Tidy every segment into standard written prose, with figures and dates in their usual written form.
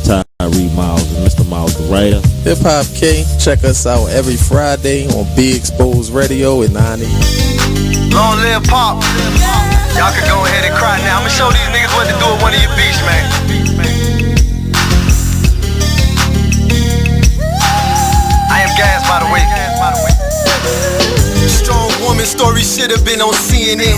Tyree Miles and Mr. Miles the writer. Hip Hop K, check us out every Friday on Be Exposed Radio at 9 a.m. Long live Pop. Y'all can go ahead and cry now. I'ma show these niggas what to do with one of your beats, man. I am gas, by the way. Strong woman story should have been on CNN.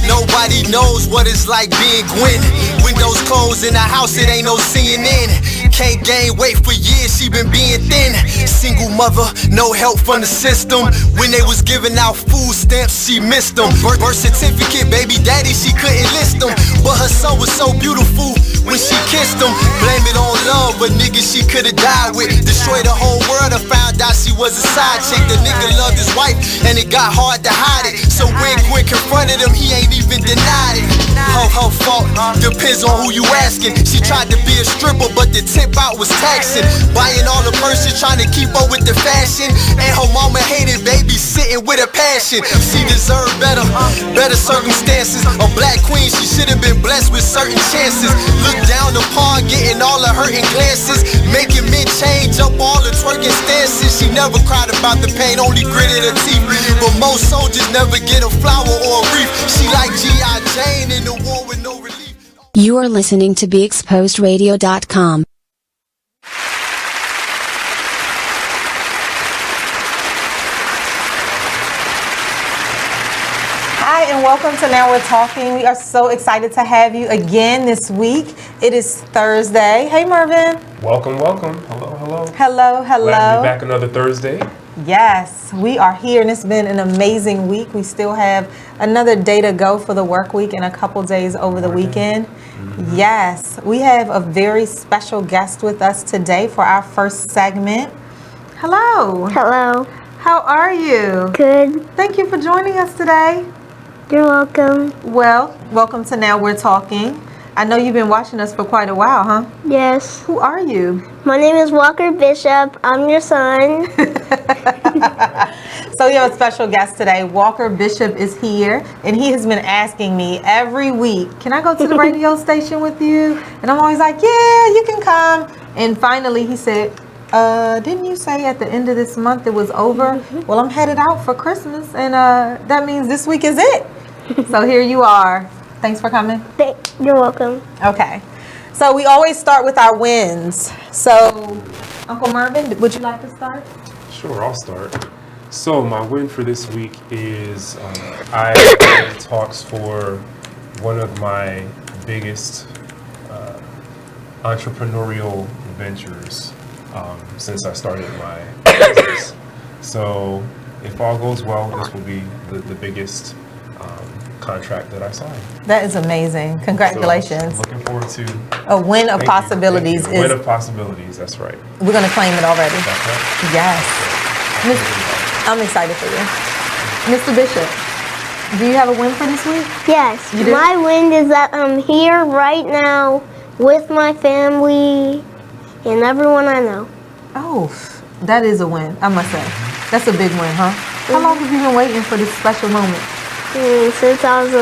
Nobody knows what it's like being Gwen. Windows closed in the house, it ain't no CNN. Can't gain weight for years, she been being thin. Single mother, no help from the system. When they was giving out food stamps, she missed them. Birth certificate, baby daddy, she couldn't list them. But her son was so beautiful when she kissed him. Blame it on love, but nigga she could've died with. Destroyed the whole world and found out she was a side chick. The nigga loved his wife and it got hard to hide it. So when Gwen confronted him, he ain't even denied it. Her fault, depends on who you asking. She tried to be a stripper, but the tip out was taxing. Buying all the purses, trying to keep up with the fashion. And her mama hated babysitting with a passion. She deserved better circumstances. A black queen, she should have been blessed with certain chances. Look down upon, getting all the hurting glances. Making men change up all the twerking stances. She never cried about the pain, only gritted her teeth. But most soldiers never get a flower or a wreath. She like G.I. Jane in the war with no relief. You are listening to BeExposedRadio.com. Hi, and welcome to Now We're Talking. We are so excited to have you again this week. It is Thursday. Hey, Mervin. Welcome. Hello. Hello. Glad to be back another Thursday. Yes, we are here, and it's been an amazing week. We still have another day to go for the work week and a couple days over the weekend. Mm-hmm. Yes, we have a very special guest with us today for our first segment. Hello. Hello. How are you? Good. Thank you for joining us today. You're welcome. Well, welcome to Now We're Talking. I know you've been watching us for quite a while, huh? Yes. Who are you? My name is Walker Bishop. I'm your son. So we have a special guest today. Walker Bishop is here, and he has been asking me every week, can I go to the radio station with you? And I'm always like, yeah, you can come. And finally he said, didn't you say at the end of this month it was over? Well, I'm headed out for Christmas, and that means this week is it. So here you are. Thanks for coming. You're welcome. Okay. So we always start with our wins. So, Uncle Mervin, would you like to start? Sure, I'll start. So my win for this week is I had talks for one of my biggest entrepreneurial ventures since I started my business. So if all goes well, this will be the biggest contract that I signed. That is amazing. Congratulations. So looking forward to a win of possibilities. A win of possibilities, that's right. We're going to claim it already. That's right. Yes. I'm excited for you. Mr. Bishop, do you have a win for this week? Yes. You do? My win is that I'm here right now with my family and everyone I know. Oh, that is a win, I must say. That's a big win, huh? How long have you been waiting for this special moment? Since I was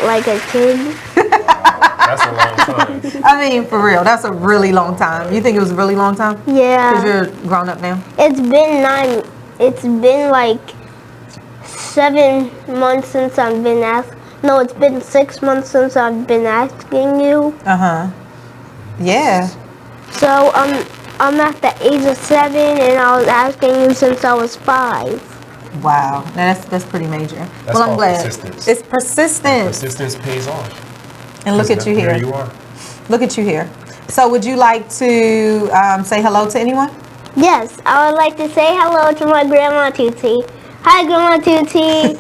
like a kid. That's a long time. I mean, for real, that's a really long time. You think it was a really long time? Yeah. Because you're grown up now? It's been like 7 months since I've been asked. No, it's been 6 months since I've been asking you. Uh-huh. Yeah. So I'm at the age of 7, and I was asking you since I was 5. Wow, that's pretty major. That's well, I'm glad. Persistence. It's persistent. Persistence pays off. And look at you here. Here you are. Look at you here. So would you like to say hello to anyone? Yes, I would like to say hello to my Grandma Tutti. Hi, Grandma Tutti.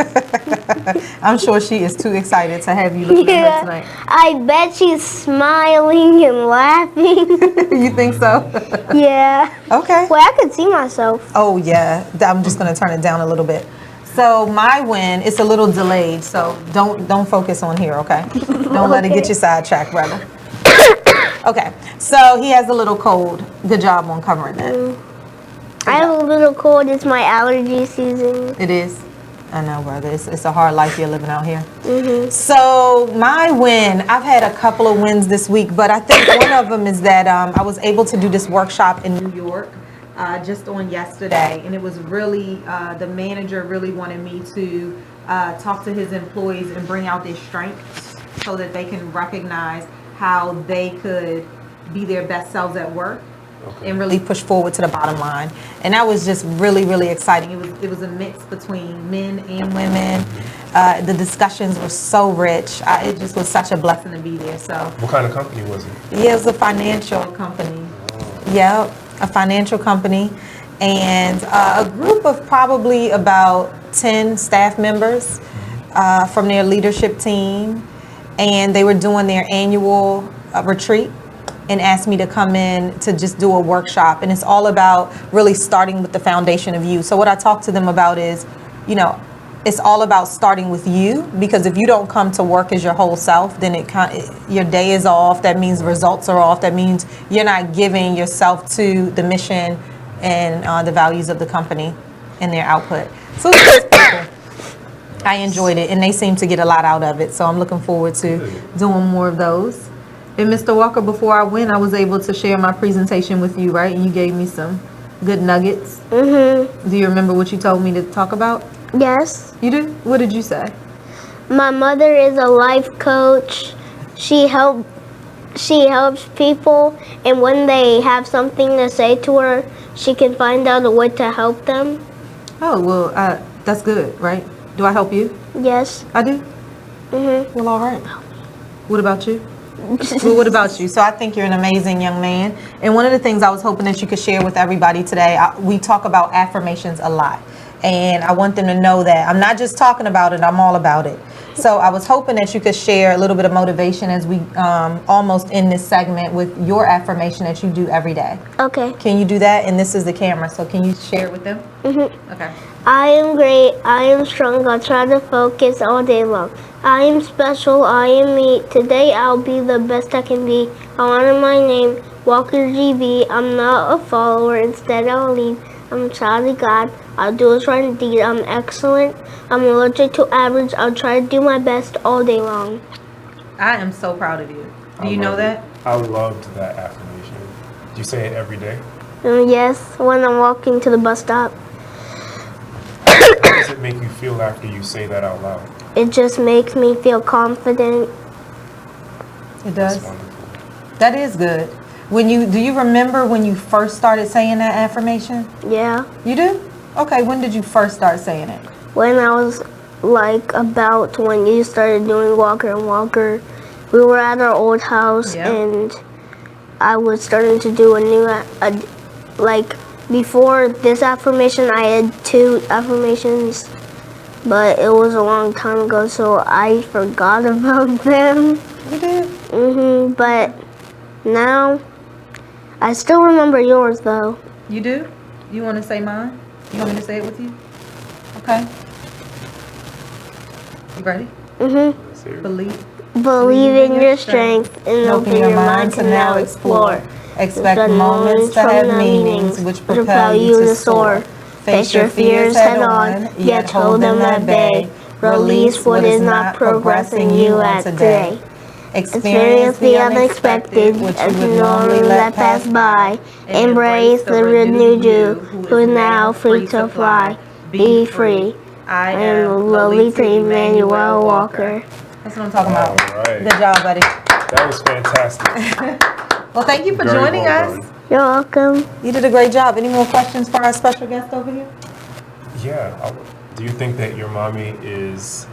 I'm sure she is too excited to have you looking at her tonight. I bet she's smiling and laughing. You think so? Yeah. Okay. Well, I could see myself. Oh, yeah. I'm just going to turn it down a little bit. So my win, it's a little delayed, so don't focus on here, okay? Don't let it get you sidetracked, brother. Okay, so he has a little cold. Good job on covering that. I have a little cold. It's my allergy season. It is? I know, brother. It's a hard life you're living out here. So my win, I've had a couple of wins this week, but I think one of them is that I was able to do this workshop in New York just on yesterday, and it was really, the manager really wanted me to talk to his employees and bring out their strengths so that they can recognize how they could be their best selves at work. Okay. And really push forward to the bottom line. And that was just really, really exciting. It was a mix between men and women. The discussions were so rich. It just was such a blessing to be there. So, what kind of company was it? Yeah, it was a financial company. Yeah, a financial company. And a group of probably about 10 staff members from their leadership team. And they were doing their annual retreat and asked me to come in to just do a workshop. And it's all about really starting with the foundation of you. So what I talk to them about is, you know, it's all about starting with you, because if you don't come to work as your whole self, then your day is off. That means results are off. That means you're not giving yourself to the mission and the values of the company and their output. So it's cool. I enjoyed it, and they seem to get a lot out of it. So I'm looking forward to doing more of those. And Mr. Walker, before I went, I was able to share my presentation with you, right? And you gave me some good nuggets. Do you remember what you told me to talk about? Yes. You do? What did you say? My mother is a life coach. She helps people, and when they have something to say to her, she can find out a way to help them. Oh, well, that's good, right? Do I help you? Yes. I do? Well, all right. What about you? Well, what about you? So I think you're an amazing young man. And one of the things I was hoping that you could share with everybody today, we talk about affirmations a lot. And I want them to know that I'm not just talking about it, I'm all about it. So I was hoping that you could share a little bit of motivation as we almost end this segment with your affirmation that you do every day. Okay. Can you do that? And this is the camera, so can you share it with them? Okay. I am great. I am strong. I'll try to focus all day long. I am special. I am me. Today I'll be the best I can be. I honor my name, Walker GB. I'm not a follower. Instead, I'll lead. I'm a child of God. I'll do what's right indeed. I'm excellent. I'm allergic to average. I'll try to do my best all day long. I am so proud of you. Do you know that? I loved that affirmation. Do you say it every day? Yes, when I'm walking to the bus stop. How does it make you feel after you say that out loud? It just makes me feel confident. It does. That's wonderful. That is good. Do you remember when you first started saying that affirmation? Yeah. You do? Okay, when did you first start saying it? When I was about when you started doing Walker and Walker. We were at our old house, and I was starting to do a new, before this affirmation, I had 2 affirmations, but it was a long time ago, so I forgot about them. You did? But now, I still remember yours, though. You do? You want to say mine? You want me to say it with you? Okay. You ready? Believe in your strength and open your mind to now explore. Expect moments to have meanings which propel you to soar. Face your fears head on, yet hold them at bay. Release what is not progressing you at today. Experience the unexpected, which you would normally let pass by. Embrace the renewed you, who is now free to fly. Be free. I am Lolita Emmanuel Walker. That's what I'm talking about. All right. Good job, buddy. That was fantastic. Well, thank you for Very joining well us. done. You're welcome. You did a great job. Any more questions for our special guest over here? Yeah. Do you think that your mommy is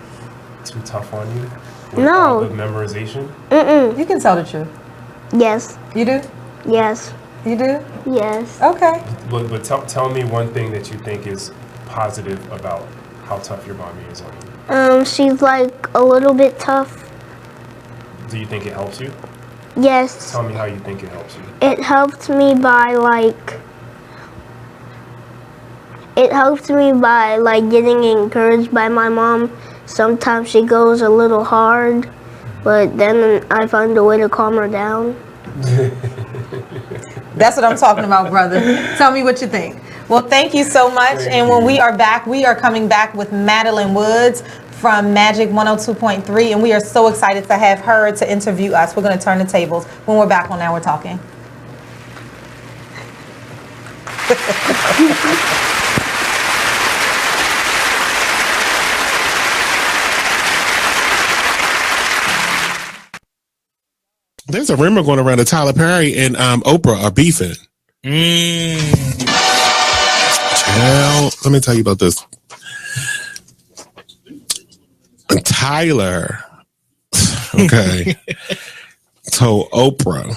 too tough on you? With No. all the memorization? You can tell the truth. Yes. You do? Yes. You do? Yes. Okay. But tell me one thing that you think is positive about how tough your mommy is on you. She's a little bit tough. Do you think it helps you? Yes. Tell me how you think it helps you. It helps me by getting encouraged by my mom. Sometimes she goes a little hard, but then I find a way to calm her down. That's what I'm talking about, brother. Tell me what you think. Well, thank you so much. And when we are back, we are coming back with Madelyne Woods from Magic 102.3, and we are so excited to have her to interview us. We're going to turn the tables when we're back on Now We're Talking. There's a rumor going around that Tyler Perry and Oprah are beefing. Well, let me tell you about this. Tyler, okay, told Oprah,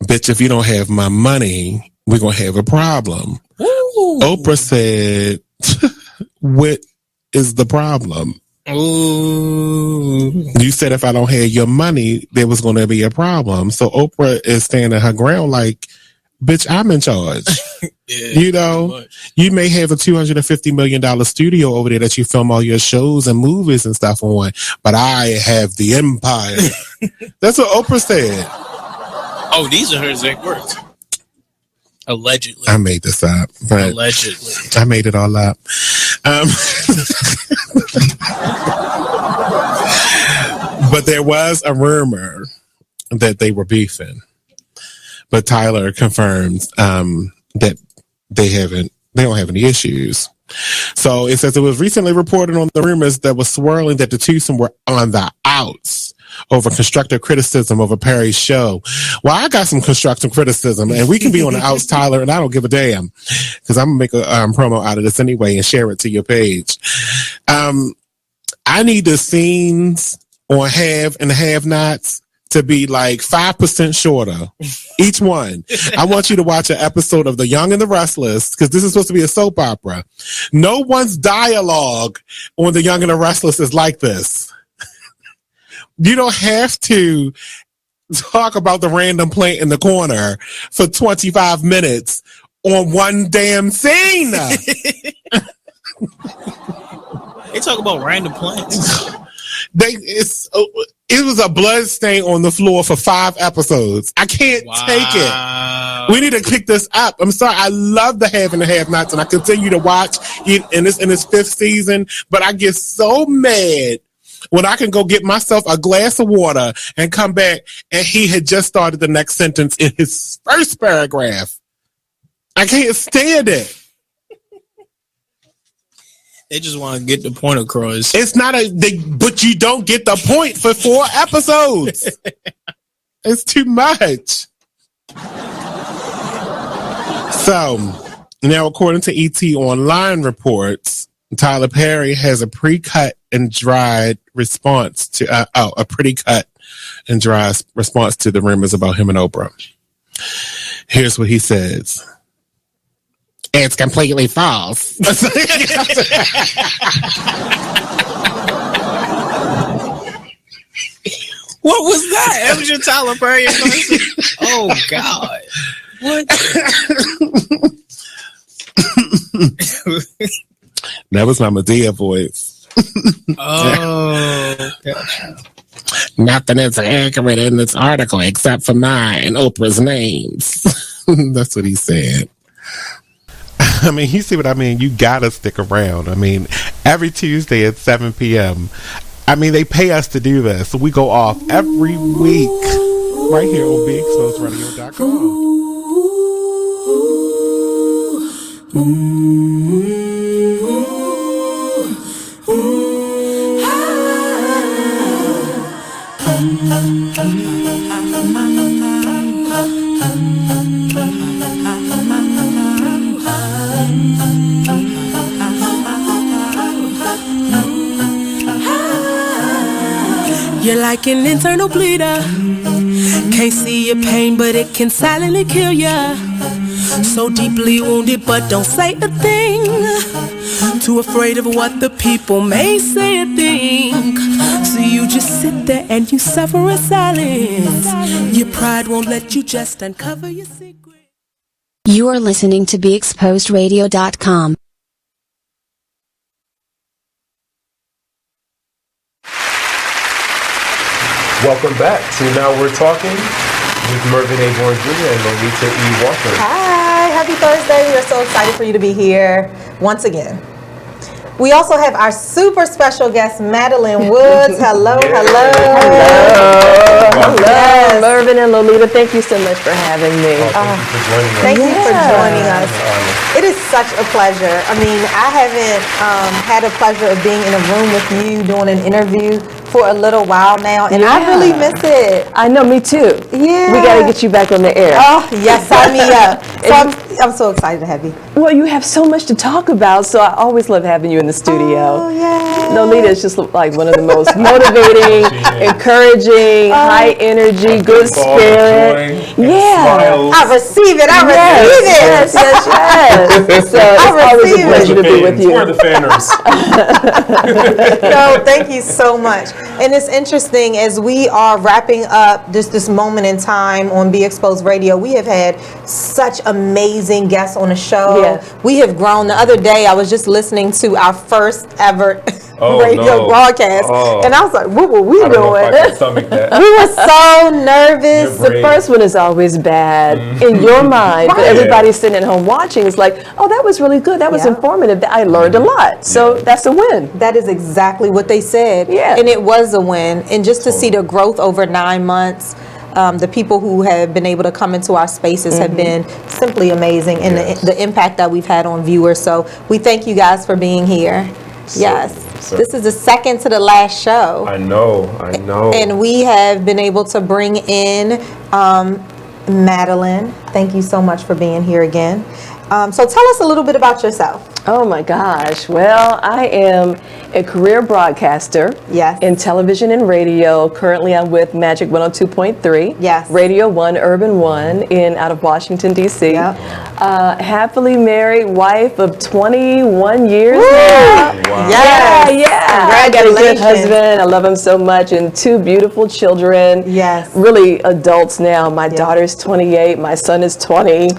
bitch, if you don't have my money, we're going to have a problem. Ooh. Oprah said, what is the problem? Ooh. You said if I don't have your money, there was going to be a problem. So Oprah is standing her ground like, bitch, I'm in charge. Yeah, you know, you may have a $250 million studio over there that you film all your shows and movies and stuff on, but I have the empire. That's what Oprah said. Oh, these are her exact words. Allegedly. I made this up. But allegedly. I made it all up. But there was a rumor that they were beefing. But Tyler confirms that they don't have any issues. So it says it was recently reported on the rumors that was swirling that the twosome were on the outs over constructive criticism over Perry's show. Well, I got some constructive criticism, and we can be on the outs, Tyler, and I don't give a damn because I'm going to make a promo out of this anyway and share it to your page. I need the scenes on Have and Have Nots to be like 5% shorter, each one. I want you to watch an episode of The Young and the Restless, because this is supposed to be a soap opera. No one's dialogue on The Young and the Restless is like this. You don't have to talk about the random plant in the corner for 25 minutes on one damn scene. They talk about random plants. It was a blood stain on the floor for 5 episodes. I can't take it. We need to pick this up. I'm sorry. I love the Have and the Have Nots, and I continue to watch it in its 5th season, but I get so mad when I can go get myself a glass of water and come back and he had just started the next sentence in his first paragraph. I can't stand it. They just want to get the point across. It's not but you don't get the point for 4 episodes. It's too much. So, now according to ET Online reports, Tyler Perry has a pre-cut and dried response to a pretty cut and dry response to the rumors about him and Oprah. Here's what he says. It's completely false. What was that? That was your Tyler Perry impression? Oh, God. What? That was my Medea voice. Oh. Nothing is accurate in this article except for mine and Oprah's names. That's what he said. I mean, you see what I mean? You gotta stick around. I mean, every Tuesday at 7 p.m. I mean, they pay us to do this. So we go off every week right here on BeExposedRadio.com. You're like an internal bleeder. Can't see your pain, but it can silently kill ya. So deeply wounded, but don't say a thing. Too afraid of what the people may say or think. So you just sit there and you suffer in silence. Your pride won't let you just uncover your secret. You are listening to BeExposedRadio.com. Welcome back to Now We're Talking. with Mervin A. Bourne Jr. and Lolita E. Walker. Hi, happy Thursday. We are so excited for you to be here once again. We also have our super special guest, Madelyne Woods. Hello, hello. Hello, Mervin and Lolita. Thank you so much for having me. Thank you for joining us. Thank you for joining us. It is such a pleasure. I mean, I haven't had a pleasure of being in a room with you doing an interview for a little while now, and I really miss it. I know, me too. Yeah. We got to get you back on the air. Oh, yes, sign me up. So I'm so excited to have you. Well, you have so much to talk about, so I always love having you in the studio. Oh, yeah. Lolita is just like one of the most motivating, encouraging, high energy, good spirit. Yeah. I receive it. I receive it. Yes, yes, yes. So it's always a pleasure to be with you. For the fanners. No, thank you so much. And it's interesting as we are wrapping up this moment in time on Be Exposed Radio. We have had such amazing guests on the show. Yeah. We have grown. The other day, I was just listening to our first ever radio broadcast, and I was like, "What were we doing?" We were so nervous. The first one is always bad in your mind, but everybody's sitting at home watching. It's like, "Oh, that was really good. That was informative. I learned a lot." So that's a win. That is exactly what they said. Yeah, and it was a win. And just to see the growth over 9 months. The people who have been able to come into our spaces have been simply amazing, and the impact that we've had on viewers. So we thank you guys for being here. This is the second to the last show. I know. And we have been able to bring in Madelyne. Thank you so much for being here again. So tell us a little bit about yourself. Oh my gosh. Well, I am a career broadcaster in television and radio. Currently, I'm with Magic 102.3. Yes. Radio 1, Urban 1 out of Washington, D.C. Yep. Happily married wife of 21 years Woo! now. Wow. Yes. Yeah. I got a good husband. I love him so much. And 2 beautiful children. Yes. Really adults now. My daughter's 28. My son is 20.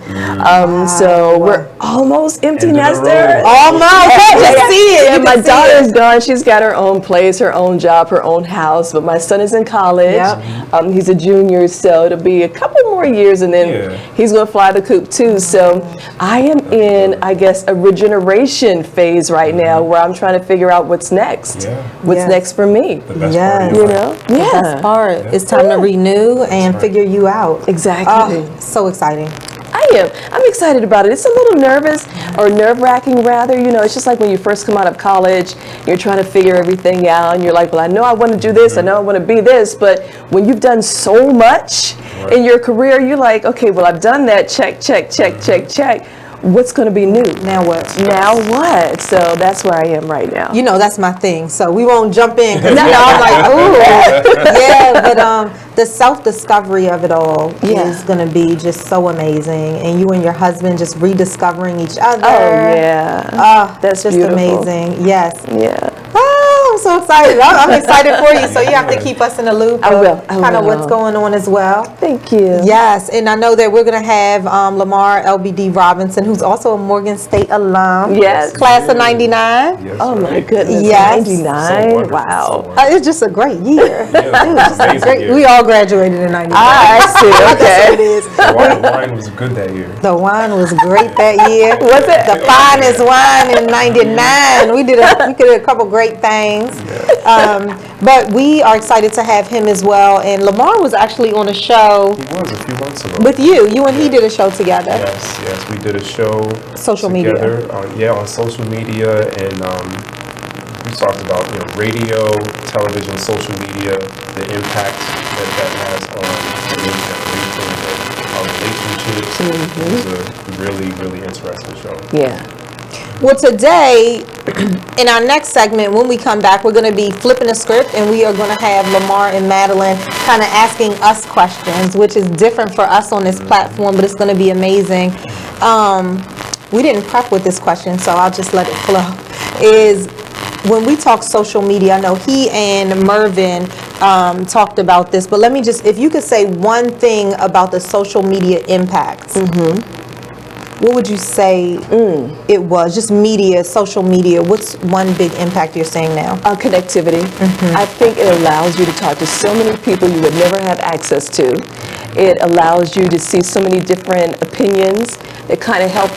So we're almost empty nesters. Almost. I just see it. Yeah, my daughter's gone. She's got her own place, her own job, her own house. But my son is in college. Yep. He's a junior, so it'll be a couple more years, and then he's going to fly the coop too. So I am in, I guess, a regeneration phase right now, where I'm trying to figure out what's next. What's next for me? The best part of you know? The best part. It's time to renew and figure you out. Exactly. So exciting. I am. I'm excited about it. It's a little nervous, or nerve-wracking rather. You know, it's just like when you first come out of college, you're trying to figure everything out, and you're like, well, I know I want to do this, I know I want to be this, but when you've done so much in your career, you're like, okay, well, I've done that, check, check, check, check, check. What's going to be new? Now what? Now what? So that's where I am right now. You know, that's my thing. So we won't jump in because I'm like, ooh. But the self-discovery of it all is going to be just so amazing. And you and your husband just rediscovering each other. Oh, yeah. Oh, that's just beautiful. Amazing. Yes. Yeah. Oh, I'm so excited. I'm excited for you. So you have to keep us in the loop. I will. Kind of what's going on as well. Thank you. Yes. And I know that we're going to have Lamar LBD Robinson, who's also a Morgan State alum. Yes. Class of 99. Yes, oh, my goodness. Yes. 99. So wow. It's just a great year. Year. We all graduated in 99. I see. Okay. That's what it is. The wine was good that year. The wine was great that year. Was it? The finest wine in 99. We did a couple great things. But we are excited to have him as well. And Lamar was actually on a show. He was a few months ago. With you. You and he did a show together. Yes. We did a show social together media. On social media, and we talked about radio, television, social media, the impact that has on the new generation, our relationships. It was a really, really interesting show. Yeah. Well, today, in our next segment, when we come back, we're going to be flipping the script, and we are going to have Lamar and Madelyne kind of asking us questions, which is different for us on this platform, but it's going to be amazing. We didn't prep with this question, so I'll just let it flow. Is when we talk social media, I know he and Mervin talked about this, but let me just, if you could say one thing about the social media impacts. What would you say it was? Just media, social media. What's one big impact you're seeing now? Connectivity. I think it allows you to talk to so many people you would never have access to. It allows you to see so many different opinions that kind of help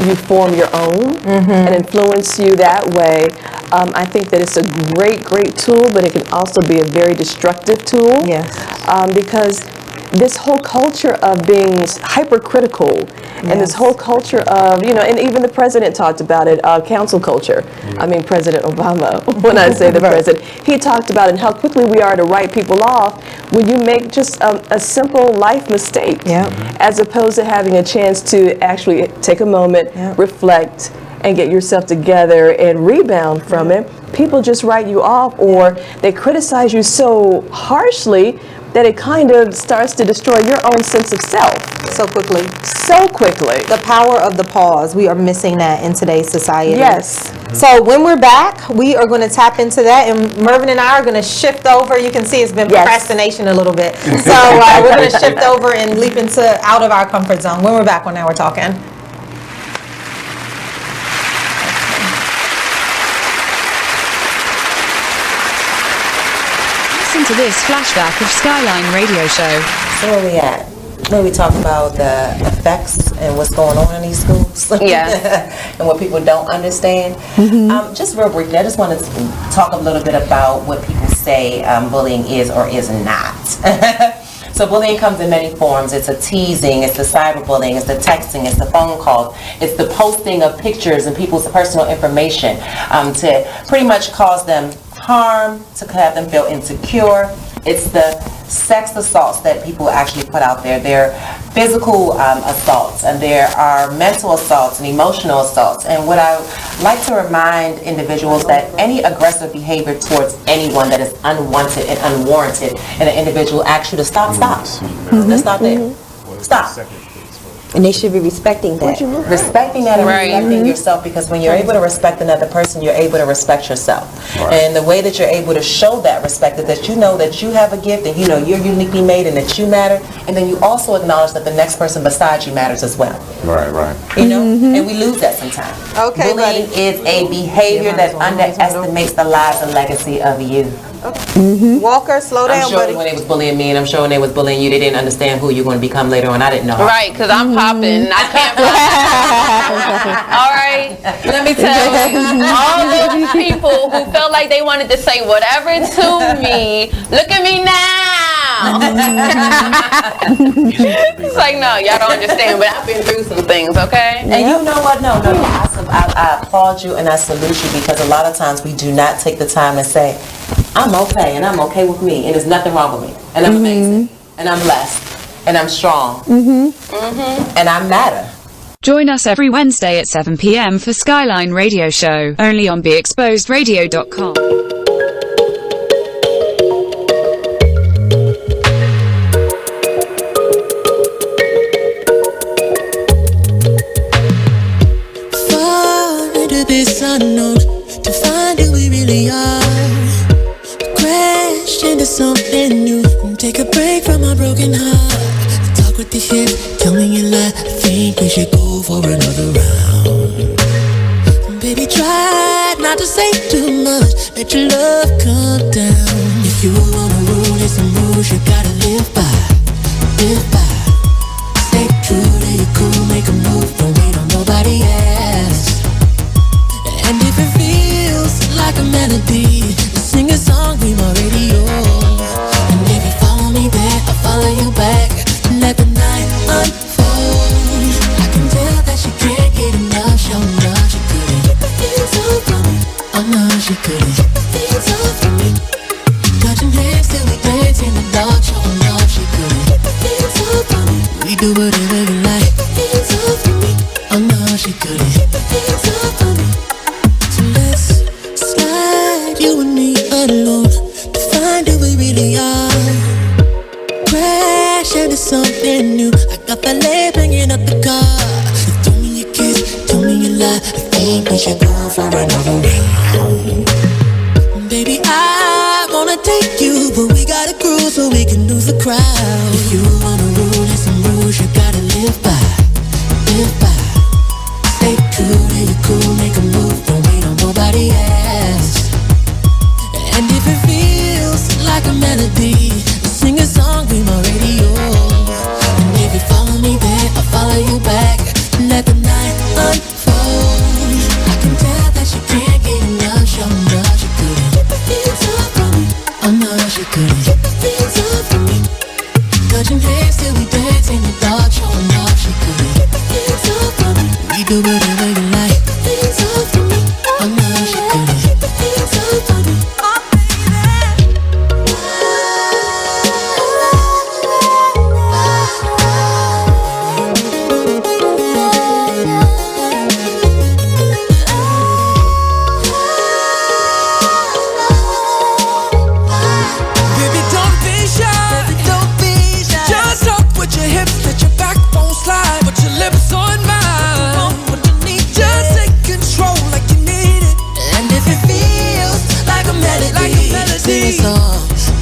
you form your own and influence you that way. I think that it's a great tool, but it can also be a very destructive tool. Yes. Because this whole culture of being hypercritical and this whole culture of, and even the president talked about it, council culture. I mean, President Obama, when I say the president, he talked about it and how quickly we are to write people off when you make just a simple life mistake, as opposed to having a chance to actually take a moment, reflect, and get yourself together and rebound from it. People just write you off, or they criticize you so harshly that it kind of starts to destroy your own sense of self. So quickly. So quickly. The power of the pause. We are missing that in today's society. Yes. So when we're back, we are going to tap into that, and Mervin and I are going to shift over. You can see it's been procrastination a little bit. So we're going to shift over and leap into out of our comfort zone. When we're back on Now We're Talking. To this flashback of Skyline Radio Show. So where we at? Where we talk about the effects and what's going on in these schools, and what people don't understand. Just real briefly, I just want to talk a little bit about what people say bullying is or is not. So bullying comes in many forms. It's a teasing, it's the cyberbullying, it's the texting, it's the phone calls, it's the posting of pictures and people's personal information to pretty much cause them harm, to have them feel insecure. It's the sex assaults that people actually put out there. There are physical assaults, and there are mental assaults and emotional assaults. And what I like to remind individuals that any aggressive behavior towards anyone that is unwanted and unwarranted, and an individual asks you to stop. Let's stop there. Stop. And they should be respecting that. Respecting that and respecting yourself, because when you're able to respect another person, you're able to respect yourself. And the way that you're able to show that respect is that you know that you have a gift and you know you're uniquely made and that you matter, and then you also acknowledge that the next person beside you matters as well. You know? And we lose that sometimes. Okay, bullying is a behavior that underestimates the lives and legacy of you. Walker, slow down, I'm sure buddy. when they was bullying me, and I'm sure when they was bullying you, they didn't understand who you're going to become later on. I didn't know. Right, because I'm popping. I can't. All right, let me tell you, all those people who felt like they wanted to say whatever to me, look at me now. It's like, no, y'all don't understand, but I've been through some things, okay? And you know what? No. I applaud you and I salute you, because a lot of times we do not take the time to say, I'm okay, and I'm okay with me, and there's nothing wrong with me, and I'm amazing, and I'm blessed, and I'm strong, and I matter. Join us every Wednesday at 7 p.m. for Skyline Radio Show, only on BeExposedRadio.com. Far into this unknown to find who we really are. Crash into something new and take a break from our broken heart. Talk with the hip, tell me you lie. I think we should go for another round. Baby, try not to say too much. Let your love come down. If you wanna rule, there's some rules you gotta live by. Live by. Stay true to your cool, make a move. Don't wait on nobody else. And if it feels like a melody, sing a song, be my radio. And if you follow me there, I'll follow you back. Let the night unfold. I can tell that she can't get enough. Show enough, she couldn't get the things off from me. Oh no, she couldn't get the things off from me. Touching hands till we dance in the dark. Show enough, she couldn't get the things off from me. We do whatever you like. Get the things off from me. Oh no, she couldn't get the things off from me. So let's slide, you and me alone, to find who we really are. Crash into something new. I got that leg banging up the car. So tell me you kiss, tell me you lie. I think we should go for another round. Baby, I wanna take you, but we gotta cruise so we can lose the crowd. If you wanna rule, there's some rules you gotta live by. Live by. Stay true to your cool, make a move. Don't wait on nobody else. And if it feels like a melody, sing a song, be my radio. do whatever you like. Things up for me. I know she could. Keep the things up for me.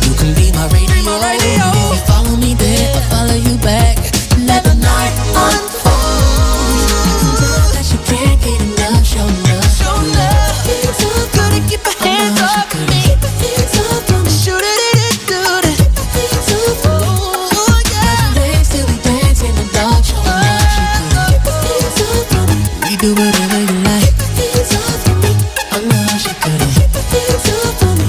You can be my radio. You follow me there, I follow you back. Let the night unfold. That you can't get enough, show love. Hands up, gotta keep your hands up for me. Hands up for me. Shoot it, do it. Hands up for me. Oh yeah. Dance till we dance in the dark, show love. Hands up for me. We do whatever you like. Hands up for me. I know she could. Hands up for me.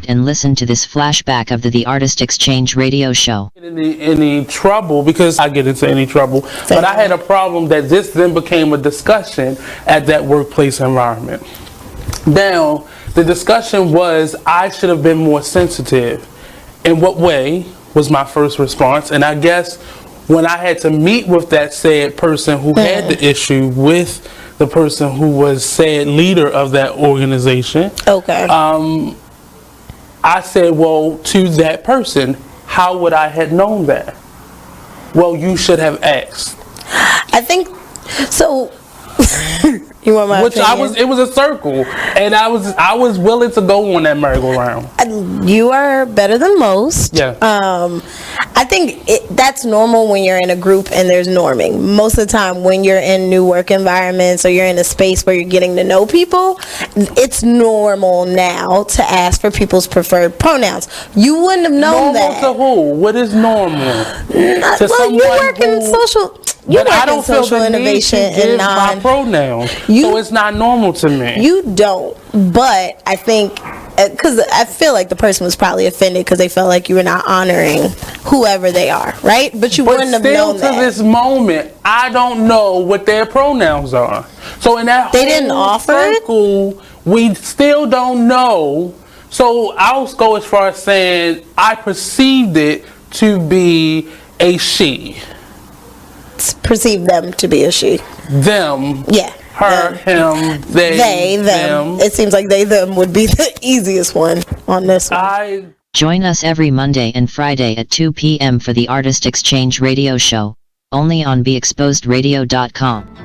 And listen to this flashback of the Artist Exchange radio show. Any trouble, because I get into any trouble, but I had a problem that this then became a discussion at that workplace environment. Now, the discussion was I should have been more sensitive. In what way was my first response? And I guess when I had to meet with that said person who had the issue with the person who was said leader of that organization. Okay. I said, well, to that person, how would I have known that? Well, you should have asked. I think so. You want my opinion? It was a circle, and I was willing to go on that merry-go-round. You are better than most. Yeah. I think that's normal when you're in a group and there's norming. Most of the time when you're in new work environments or you're in a space where you're getting to know people, it's normal now to ask for people's preferred pronouns. You wouldn't have known that. Normal to who? What is normal? Well, you work in social... You work in social innovation and my pronouns, so it's not normal to me. You don't, but I think because I feel like the person was probably offended because they felt like you were not honoring whoever they are, right? But you wouldn't have known that. Still to this moment, I don't know what their pronouns are. So in that they didn't offer circle, we still don't know. So I'll go as far as saying I perceived it to be a she. Perceive them to be a she. Them. Yeah. Her, him, they, them. It seems like they, them would be the easiest one on this one. Join us every Monday and Friday at 2 p.m. for the Artist Exchange radio show, only on BeExposedRadio.com.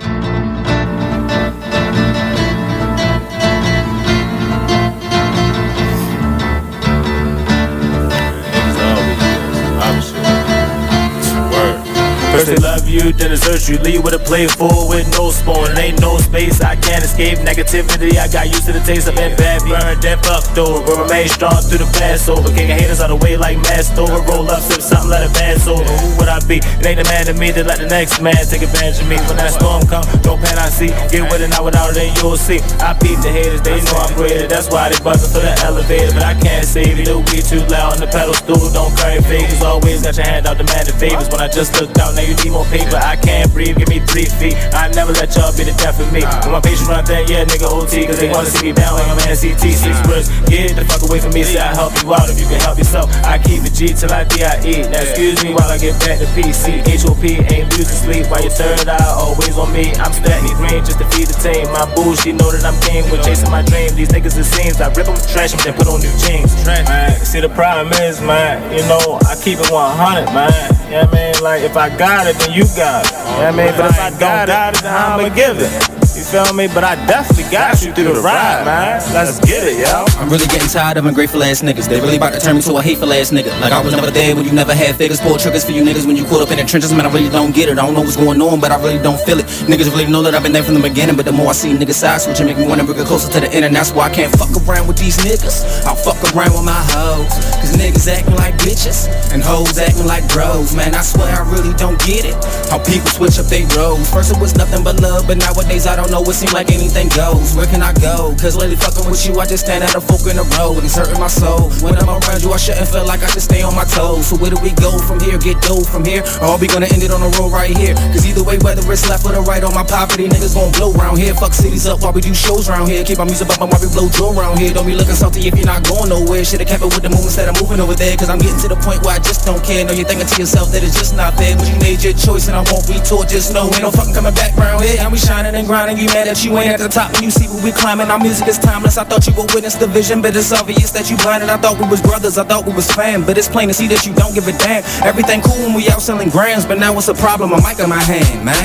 First they love you, then desert you. Leave with a plate full with no spoon. Ain't no space, I can't escape negativity. I got used to the taste of it, bad burned, then fucked over. Remain strong through the past over. Kicking haters out of the way like mast over. Roll up, sip something, let it pass over. Who would I be? It ain't the man to me that let the next man take advantage of me. When that storm come, don't pan I see. Get with it, not without it, then you'll see. I peep the haters, they know I'm greater. That's why they buzzing for the elevator. But I can't save you, we too loud on the pedal stool. Don't carry fakers, always got your hand out demanding favors. When I just looked out, now you need more paper, I can't breathe, give me 3 feet. I never let y'all be the death of me. When my patient run there, yeah, nigga OT, cause they wanna see me down like I'm NCT. 6 words, get the fuck away from me, say I help you out if you can help yourself. I keep it G till I DIE. Now excuse me while I get back to PC. HOP ain't losing sleep while your third eye always on me. I'm stacking green just to feed the team. My boo, she know that I'm king with chasing my dream. These niggas it seems I rip them, trash them, then put on new jeans. Man, see the problem is, man, you know, I keep it 100, man. You know what I mean? Like if I got it, then you got it. You know what I mean? But if I don't got it, then I'ma give it. You feel me? But I definitely got you through the ride, man. Let's get it, yo. I'm really getting tired of ungrateful ass niggas. They really about to turn me to a hateful ass nigga. Like I was never there when you never had figures. Pull triggers for you niggas when you caught up in the trenches. Man, I really don't get it. I don't know what's going on, but I really don't feel it. Niggas really know that I've been there from the beginning, but the more I see niggas side switch, it make me wanna bring it closer to the end, and that's why I can't fuck around with these niggas. I'll fuck around with my hoes, cause niggas acting like bitches and hoes acting like bros. Man, I swear I really don't get it. How people switch up they roles. First it was nothing but love, but nowadays I don't know. It seems like anything goes. Where can I go? Cause lately fucking with you, I just stand at a fork in the road, and it's hurting my soul. When I'm around you, I shouldn't feel like I should stay on my toes. So where do we go from here? Get dough from here, or are we gonna end it on the road right here? Cause either way, whether it's left or the right on my property, niggas gon' blow round here. Fuck cities up while we do shows round here. Keep our music up while we blow Joe round here. Don't be looking salty if you're not going nowhere. Should've kept it with the move instead of moving over there. Cause I'm getting to the point where I just don't care. Know you're thinking to yourself that it's just not fair, but you made your choice and I won't retort. Just know ain't no fucking coming back round here. And we shining and grinding. You mad that you ain't at the top and you see what we climbing. Our music is timeless. I thought you would witness the vision, but it's obvious that you blinded. I thought we was brothers. I thought we was fam, but it's plain to see that you don't give a damn. Everything cool when we out selling grams, but now it's a problem. A mic in my hand, man.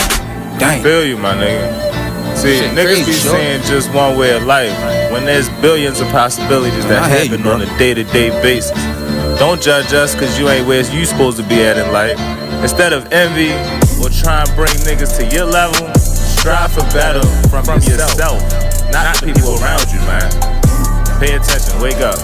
Dang. Feel you, my nigga. See, shit, niggas be saying just one way of life when there's billions of possibilities that happen on a day-to-day basis. Don't judge us cause you ain't where you supposed to be at in life. Instead of envy or try and bring niggas to your level, strive for better from yourself, not the people around you, man. Pay attention, wake up.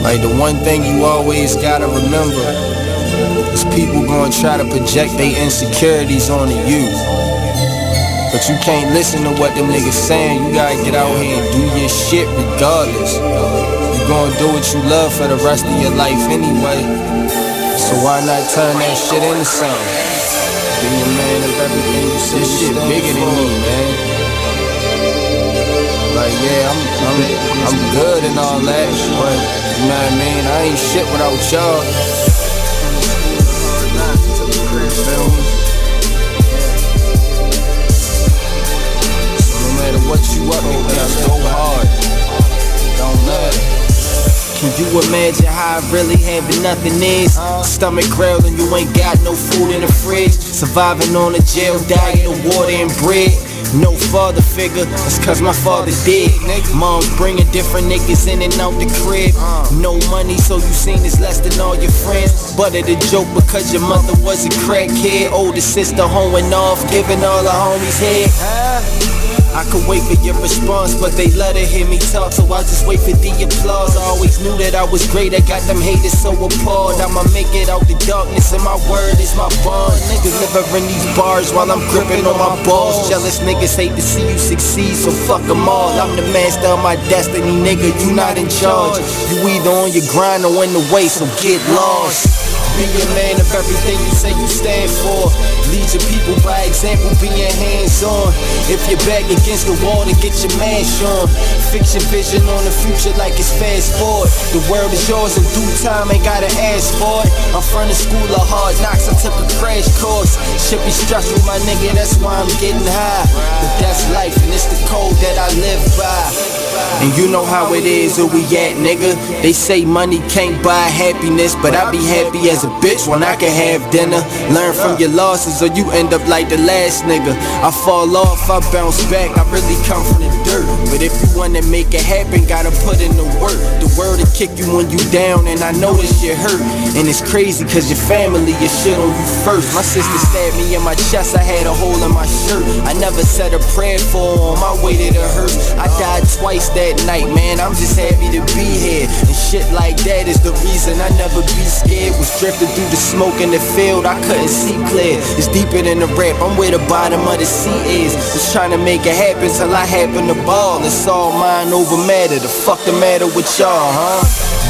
Like the one thing you always gotta remember is people gonna try to project their insecurities onto you. But you can't listen to what them niggas saying. You gotta get out here and do your shit regardless. You gonna do what you love for the rest of your life anyway. So why not turn that shit into something? Be a man of everything you say. This shit bigger than me, man. Like yeah, I'm good and all that, but you know what I mean? I ain't shit without y'all. So no matter what you up against, go hard. Don't matter. Can you imagine how I really having nothing is? Stomach growling, you ain't got no food in the fridge. Surviving on a jail diet of water and bread. No father figure, that's cause my father dead. Mom's bringing different niggas in and out the crib. No money, so you seen it's less than all your friends. But it a joke because your mother was a crackhead. Older sister hoeing off, giving all her homies head. I could wait for your response, but they let her hear me talk, so I just wait for the applause. I always knew that I was great, I got them haters so appalled. I'ma make it out the darkness, and my word is my bond. Niggas delivering these bars while I'm gripping on my balls. Jealous niggas hate to see you succeed, so fuck them all. I'm the master of my destiny, nigga, you not in charge. You either on your grind or in the way, so get lost. Be a man of everything you say you stand for. Lead your people by example, being hands-on. If you're back against the wall, then get your mash on. Fix your vision on the future like it's fast forward. The world is yours in due time, ain't gotta ask for it. I'm from the school of hard knocks, I took a crash course. Shit be stressful, my nigga, that's why I'm getting high. But that's life, and it's the code that I live by. And you know how it is, where we at, nigga. They say money can't buy happiness, but I be happy as a bitch when I can have dinner. Learn from your losses or you end up like the last nigga. I fall off, I bounce back, I really come from the dirt. But if you wanna make it happen, gotta put in the work. The word will kick you when you down, and I know this shit hurt. And it's crazy cause your family, your shit on you first. My sister stabbed me in my chest, I had a hole in my shirt. I never said a prayer for on my way to the hearse. I died twice that night, man, I'm just happy to be here. And shit like that is the reason I never be scared. Was drifting through the smoke in the field, I couldn't see clear. It's deeper than the rap, I'm where the bottom of the sea is. Was trying to make it happen till I happen to ball. It's all mind over matter, the fuck the matter with y'all, huh?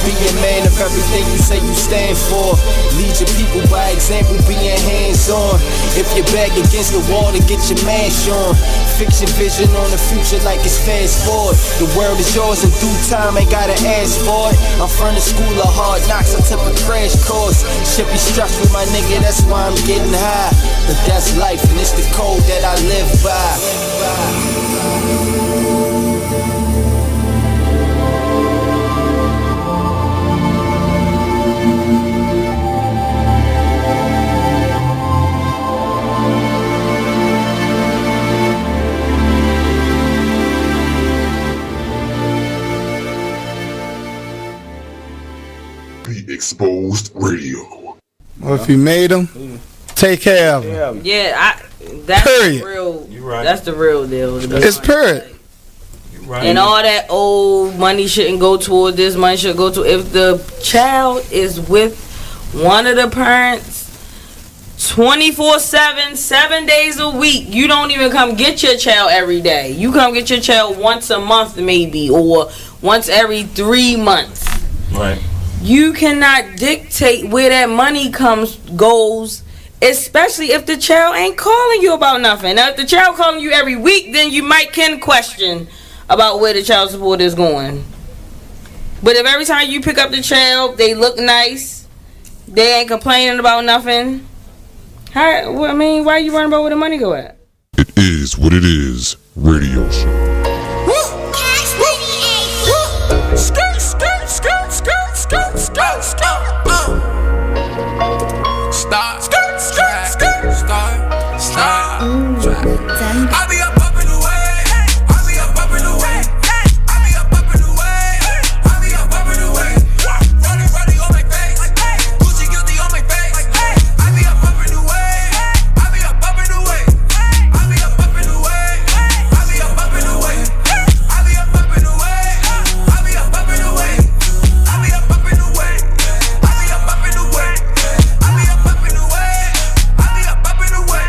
Be a man of everything you say you stand for. Lead your people by example, being hands-on. If you're back against the wall, to get your mash on. Fix your vision on the future like it's fast forward. The world is yours in due time, ain't gotta ask for it. I'm from the school of hard knocks, I took a crash course. Should be strapped with my nigga, that's why I'm getting high. But that's life and it's the code that I live by. Be Exposed Radio. Well, if you made them, take care of them. Yeah, that's period. The real. Right. That's the real deal. It's period. Right. And all that old money shouldn't go toward this, money should go to. If the child is with one of the parents 24/7, 7 days a week, you don't even come get your child every day. You come get your child once a month maybe, or once every 3 months. Right. You cannot dictate where that money goes, especially if the child ain't calling you about nothing. Now, if the child calling you every week, then you can question about where the child support is going. But if every time you pick up the child, they look nice, they ain't complaining about nothing, why are you worrying about where the money go at? It is what it is. Radio show. I'll be up in the way. I'll be up in the way. I'll be up in the way. I'll be up in the way. Running on my face. Gucci guilty on my face. I'll be up in the way. I'll be up in the way. I'll be up in the way. I'll be up in the way. I'll be up in the way. I'll be up in the way. I'll be up in the way. I'll be up in the way. I'll be up in the way. I'll be up in the way.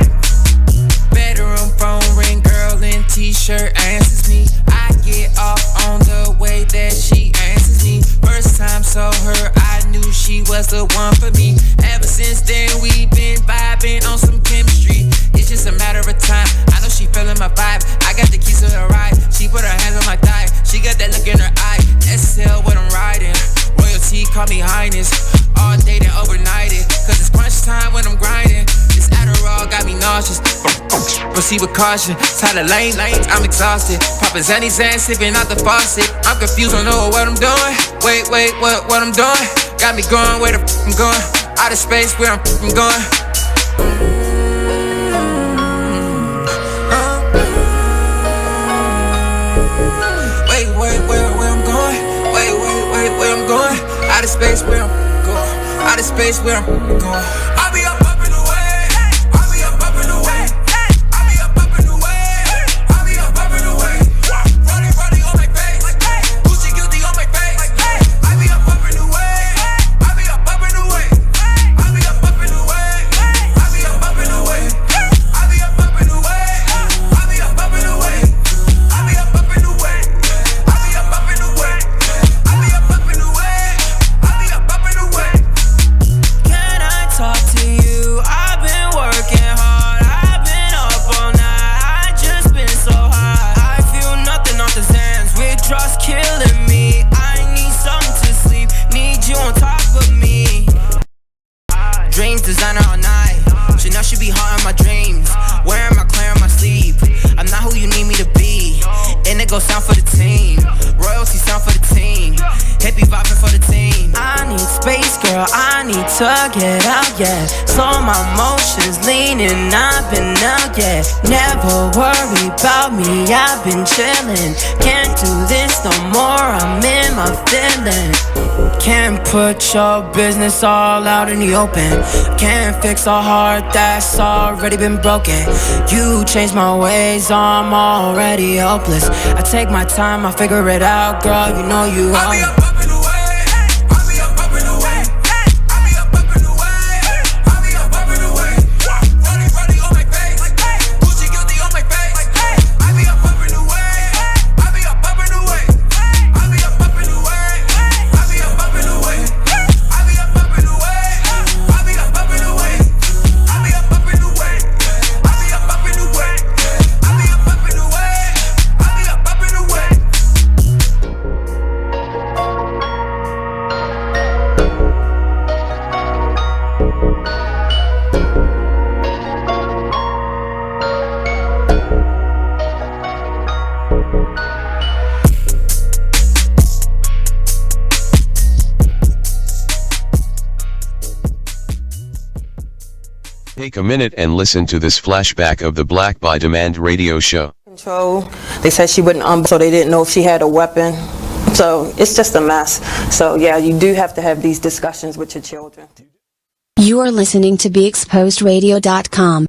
Bedroom phone ring, girl in t-shirt answers me. I get off on the way that she answers me. First time saw her, I knew she was the one for me. Ever since then, we've been vibing on some chemistry. It's just a matter of time. I know she feeling my vibe. I got the keys to the ride. She put her hands on my thigh. She got that look in her eye. SL what I'm riding. Royalty, call me highness. All day and overnighted. Cause it's crunch time when I'm grinding. This Adderall got me nauseous. Proceed with caution. Tired of lanes, I'm exhausted. Poppin' Zanny Zan, sipping out the faucet. I'm confused, don't know what I'm doing. Wait, what I'm doing? Got me going where the I'm going. Out of space where I'm going. Wait, where I'm going? Wait, where I'm going? Out of space where I'm going. Out of space where I'm going. I'll be up in the way. I'll be up in the way. I'll be up in the way. I'll be up in the way. Running on my face. Gucci guilty on my face. I'll be up in the way. I'll be up in the way. I'll be up in the way. I'll be up in the way. I'll be up in the way. I'll be up in the way. I'll be up in the way. I'll be up in the way. I'll be up in the way. I'll be up in the way. Can I talk to you? I've been working hard. I've been up all night. I just been so high. I feel nothing off the sands. Withdrawals killing me. I need something to sleep. Need you on top of me. Dreams designer all night. Chanel should be hard in my dreams. Wearing my clear on my sleeve. I'm not who you need me to be. Indigo sound for the team. Royalty sound for the team. Hippie vibing for the team. I need space, girl. I need to get out, yeah. Slow my motions, leaning. I've been out, yeah. Never worry about me. I've been chilling. Can't do this no more. I'm in my feelings. Can't put your business all out in the open. Can't fix a heart that's already been broken. You changed my ways, I'm already hopeless. I take my time, I figure it out, girl. You know you are. I'll be up in the way. I'll be up in the way. I'll be up in the way. I'll be up in the way. Running on my face. Gucci guilty on my face. I'll be up in the way. I'll be up in the way. I'll be up in the way. I'll be up in the way. Take a minute and listen to this flashback of the Black by Demand radio show. Control. They said she wouldn't, so they didn't know if she had a weapon. So it's just a mess. So yeah, you do have to have these discussions with your children. You are listening to BeExposedRadio.com.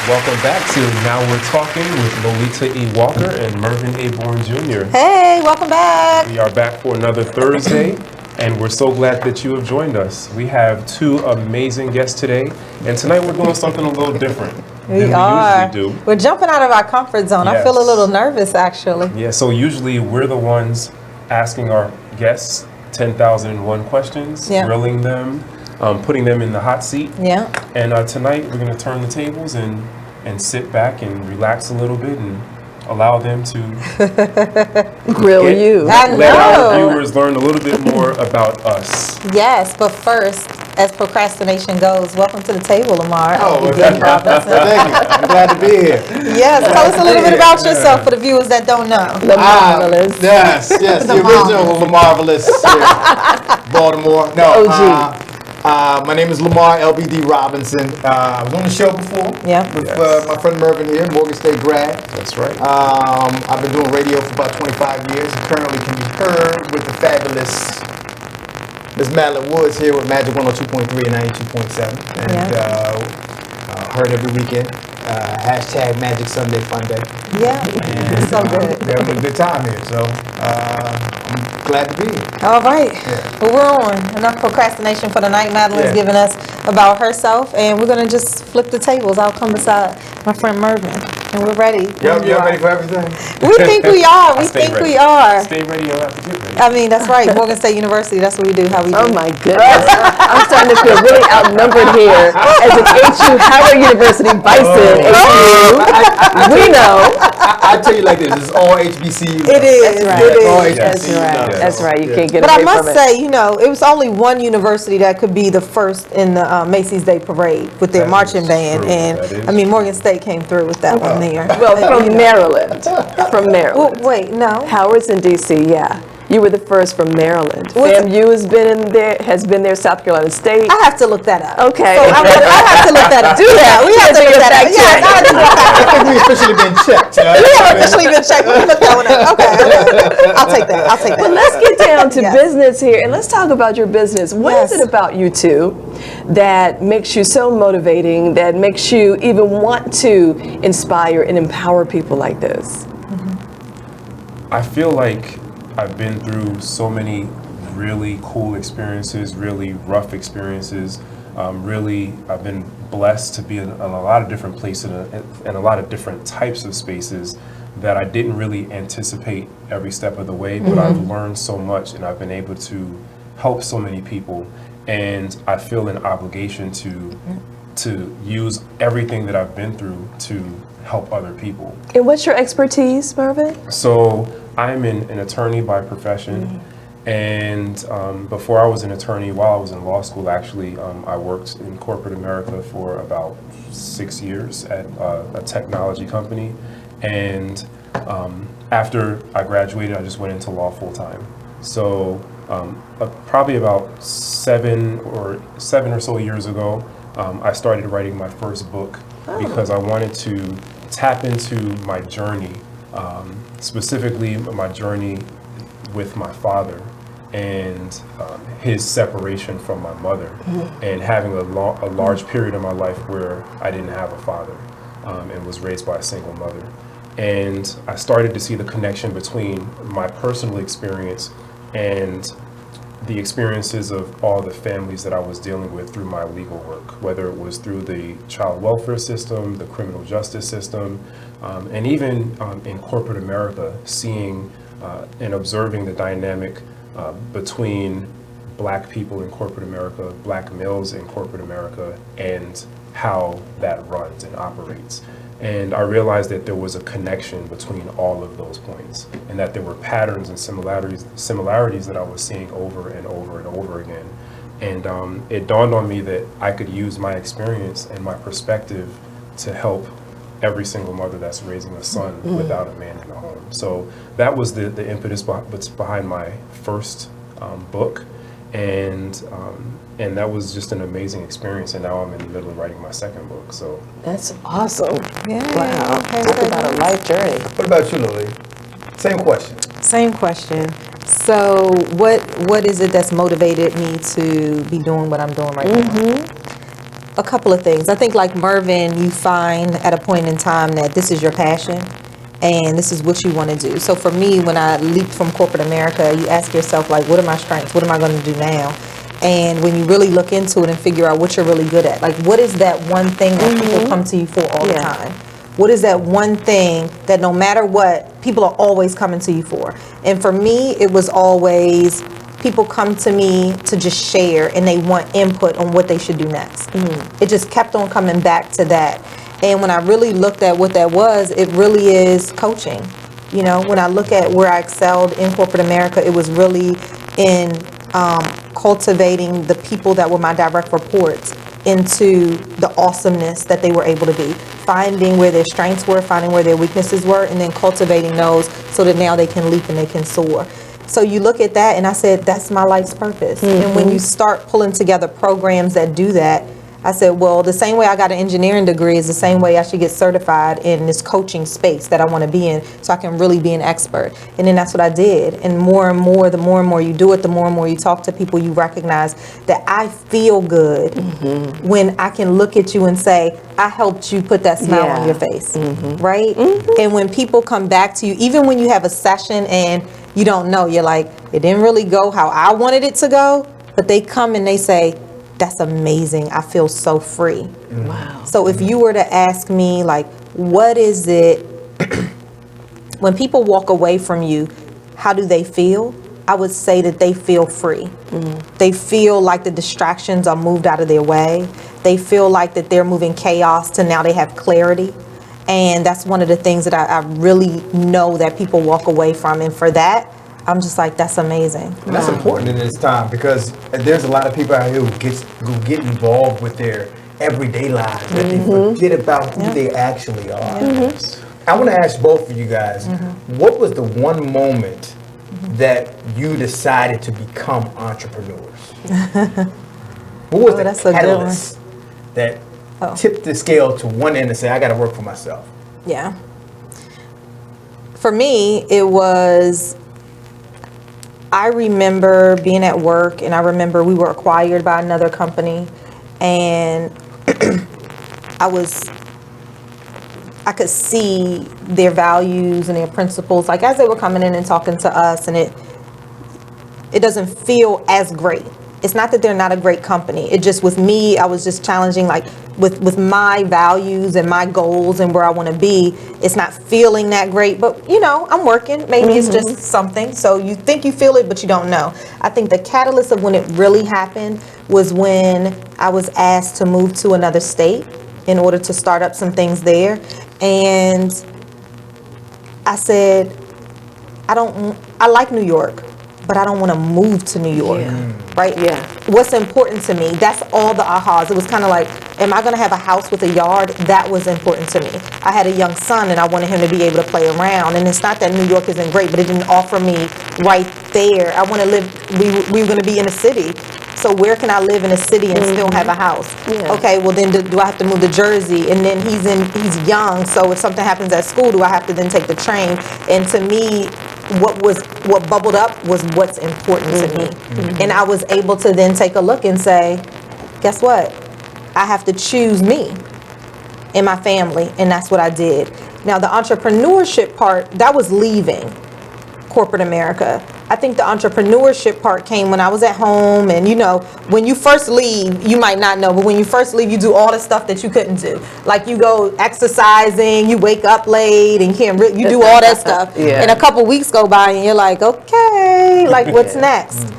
Welcome back to Now We're Talking with Lolita E. Walker and Mervin A. Bourne Jr. Hey, welcome back. We are back for another Thursday, and we're so glad that you have joined us. We have two amazing guests today, and tonight we're doing something a little different than we usually do. We're jumping out of our comfort zone. I feel a little nervous, actually. Yeah, so usually we're the ones asking our guests 10,001 questions, grilling them, putting them in the hot seat. Yeah. And tonight we're going to turn the tables and sit back and relax a little bit and allow them to grill you. Let our viewers learn a little bit more about us. Yes, but first, as procrastination goes, welcome to the table, Lamar. Oh, thank you. I'm glad to be here. Yes, tell us a little bit about yourself for the viewers that don't know. The Marvelous. Yes, the original The Marvelous. Baltimore. No, OG. My name is Lamar LBD Robinson. I was on the show before with my friend Mervin here, Morgan State grad. That's right. I've been doing radio for about 25 years and currently can be heard with the fabulous Ms. Madelyne Woods here with Magic 102.3 and 92.7. And heard every weekend. Hashtag Magic Sunday Fun Day. Yeah, and, so good. We're having a good time here, so I'm glad to be here. All right. Well, we're on. Enough procrastination for the night. Madelyne's giving us about herself, and we're going to just flip the tables. I'll come beside my friend Mervin, and we're ready. You're ready for everything? We think we are. We think we are. Stay ready, you'll have to get ready. I mean, that's right. Morgan State University, that's what we do, how we do. Oh my goodness. I'm starting to feel really outnumbered here as an HU Howard University Bison. We know. I tell you like this, it's all HBCU. It is. That's right. It is. All HBCU. That's right. You can't get But away I must from it. say, you know, it was only one university that could be the first in the Macy's Day Parade with their marching band. And I mean, Morgan State came through with that one there. Well, from Maryland. From Maryland. Well, wait, no. Howard's in D.C., yeah. You were the first from Maryland. FAMU has been there, South Carolina State. I have to look that up. Okay. So I have to look that up. Do that. We have to look that up. Yes, I have to look that up. I think we officially been checked. We have officially been checked. We can look that one up. Okay. I'll take that. I'll take that. Well, let's get down to business here, and let's talk about your business. What is it about you two that makes you so motivating, that makes you even want to inspire and empower people like this? I feel like I've been through so many really cool experiences, really rough experiences. I've been blessed to be in a lot of different places and a lot of different types of spaces that I didn't really anticipate every step of the way, but I've learned so much and I've been able to help so many people. And I feel an obligation to use everything that I've been through to help other people. And what's your expertise, Mervin? So I'm an attorney by profession, and before I was an attorney, while I was in law school, actually, I worked in corporate America for about 6 years at a technology company, and after I graduated, I just went into law full time. So probably about seven or so years ago, I started writing my first book because I wanted to tap into my journey, specifically my journey with my father and his separation from my mother, and having a large period of my life where I didn't have a father and was raised by a single mother. And I started to see the connection between my personal experience and the experiences of all the families that I was dealing with through my legal work, whether it was through the child welfare system, the criminal justice system, and even in corporate America, seeing and observing the dynamic between Black people in corporate America, Black males in corporate America, and how that runs and operates. And I realized that there was a connection between all of those points, and that there were patterns and similarities that I was seeing over and over and over again. And it dawned on me that I could use my experience and my perspective to help every single mother that's raising a son without a man in the home. So that was the impetus behind my first book, and that was just an amazing experience. And now I'm in the middle of writing my second book. So that's awesome. Yeah. Wow. Talk about a life journey. What about you, Lily? Same question. Same question. So what is it that's motivated me to be doing what I'm doing right now? A couple of things. I think like Mervin, you find at a point in time that this is your passion and this is what you want to do. So for me, when I leaped from corporate America, you ask yourself, like, what are my strengths? What am I going to do now? And when you really look into it and figure out what you're really good at, like, what is that one thing that people come to you for all the time? What is that one thing that no matter what, people are always coming to you for? And for me, it was always people come to me to just share and they want input on what they should do next. It just kept on coming back to that. And when I really looked at what that was, it really is coaching. You know, when I look at where I excelled in corporate America, it was really in cultivating the people that were my direct reports into the awesomeness that they were able to be, finding where their strengths were, finding where their weaknesses were, and then cultivating those so that now they can leap and they can soar. So you look at that and I said, that's my life's purpose. And when you start pulling together programs that do that, I said, well, the same way I got an engineering degree is the same way I should get certified in this coaching space that I want to be in so I can really be an expert. And then that's what I did. And more and more, the more and more you do it, the more and more you talk to people, you recognize that I feel good when I can look at you and say, I helped you put that smile on your face, right? And when people come back to you, even when you have a session and you don't know, you're like, it didn't really go how I wanted it to go, but they come and they say, that's amazing. I feel so free. Wow. So if you were to ask me, like, what is it, when people walk away from you, how do they feel? I would say that they feel free. They feel like the distractions are moved out of their way. They feel like that they're moving chaos to now they have clarity. And that's one of the things that I really know that people walk away from. And for that, I'm just like, that's amazing. And that's important in this time because there's a lot of people out here who get involved with their everyday lives that they forget about who they actually are. I want to ask both of you guys, what was the one moment that you decided to become entrepreneurs? What was the catalyst that tipped the scale to one end and say, I got to work for myself? Yeah. For me, it was, I remember being at work and I remember we were acquired by another company and I could see their values and their principles, like as they were coming in and talking to us, and it doesn't feel as great. It's not that they're not a great company. It just, with me, I was just challenging, like with my values and my goals and where I want to be, it's not feeling that great, but you know, I'm working. Maybe it's just something. So you think you feel it, but you don't know. I think the catalyst of when it really happened was when I was asked to move to another state in order to start up some things there. And I said, I like New York, but I don't want to move to New York, right? Yeah. What's important to me, that's all the ahas. It was kind of like, am I going to have a house with a yard? That was important to me. I had a young son and I wanted him to be able to play around. And it's not that New York isn't great, but it didn't offer me right there. I want to live, we were going to be in a city. So where can I live in a city and still have a house? Okay, well then do I have to move to Jersey? And then he's young, so if something happens at school, do I have to then take the train? And to me, what bubbled up was what's important to me. And I was able to then take a look and say, guess what? I have to choose me and my family, and that's what I did. Now the entrepreneurship part, that was leaving corporate America. I think the entrepreneurship part came when I was at home, and you know, when you first leave, you might not know, but when you first leave, you do all the stuff that you couldn't do. Like you go exercising, you wake up late, and you do all that stuff. And a couple weeks go by, and you're like, okay, like what's next?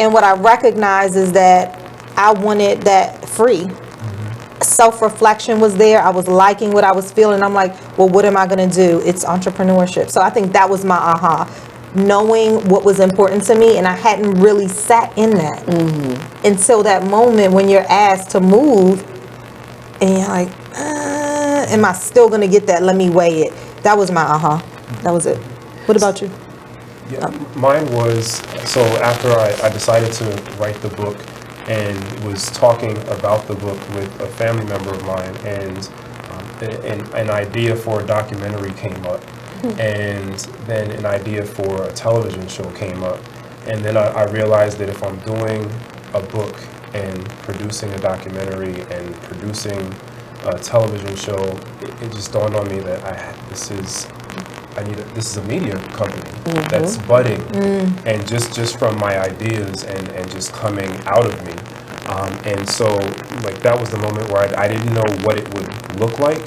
And what I recognize is that I wanted that free. Self-reflection was there. I was liking what I was feeling. I'm like, well, what am I going to do? It's entrepreneurship. So I think that was my aha. Knowing what was important to me, and I hadn't really sat in that until that moment when you're asked to move, and you're like, am I still gonna get that? Let me weigh it. That was my That was it. What about you? Yeah, mine was, so after I decided to write the book and was talking about the book with a family member of mine, and an idea for a documentary came up, and then an idea for a television show came up, and then I realized that if I'm doing a book and producing a documentary and producing a television show, it just dawned on me that this is a media company that's budding, and just from my ideas and just coming out of me, and so like that was the moment where I didn't know what it would look like,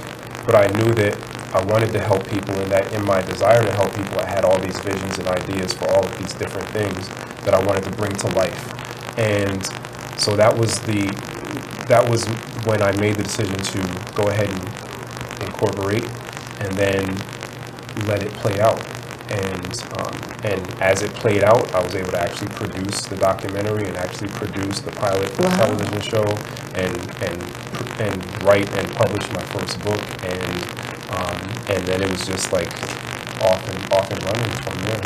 but I knew that I wanted to help people, and that in my desire to help people, I had all these visions and ideas for all of these different things that I wanted to bring to life, and so that was when I made the decision to go ahead and incorporate, and then let it play out. And as it played out, I was able to actually produce the documentary and actually produce the pilot television show, and write and publish my first book, and then it was just like off and running from there.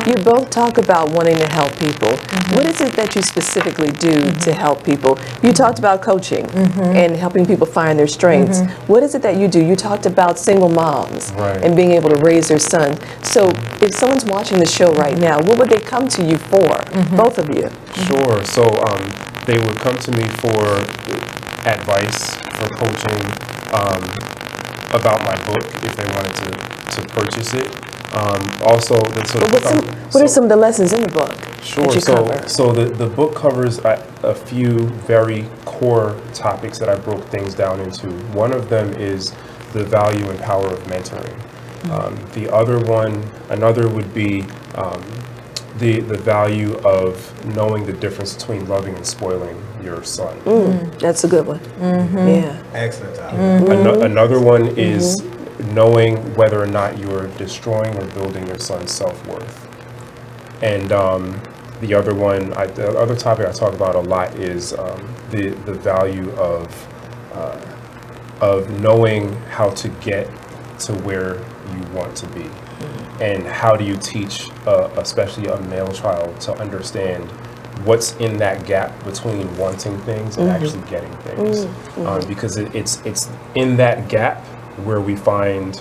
You both talk about wanting to help people. What is it that you specifically do to help people? You talked about coaching and helping people find their strengths. What is it that you do? You talked about single moms and being able to raise their son. So if someone's watching the show right now, what would they come to you for, both of you? Sure. So they would come to me for advice, for coaching, about my book if they wanted to purchase it. Also, what are some of the lessons in the book? Sure. So the book covers a few very core topics that I broke things down into. One of them is the value and power of mentoring. Another would be the value of knowing the difference between loving and spoiling your son. That's a good one. Yeah. Excellent. Another one is knowing whether or not you're destroying or building your son's self-worth. And the other topic I talk about a lot is the value of knowing how to get to where you want to be. And how do you teach, especially a male child, to understand what's in that gap between wanting things and actually getting things? Because it's in that gap where we find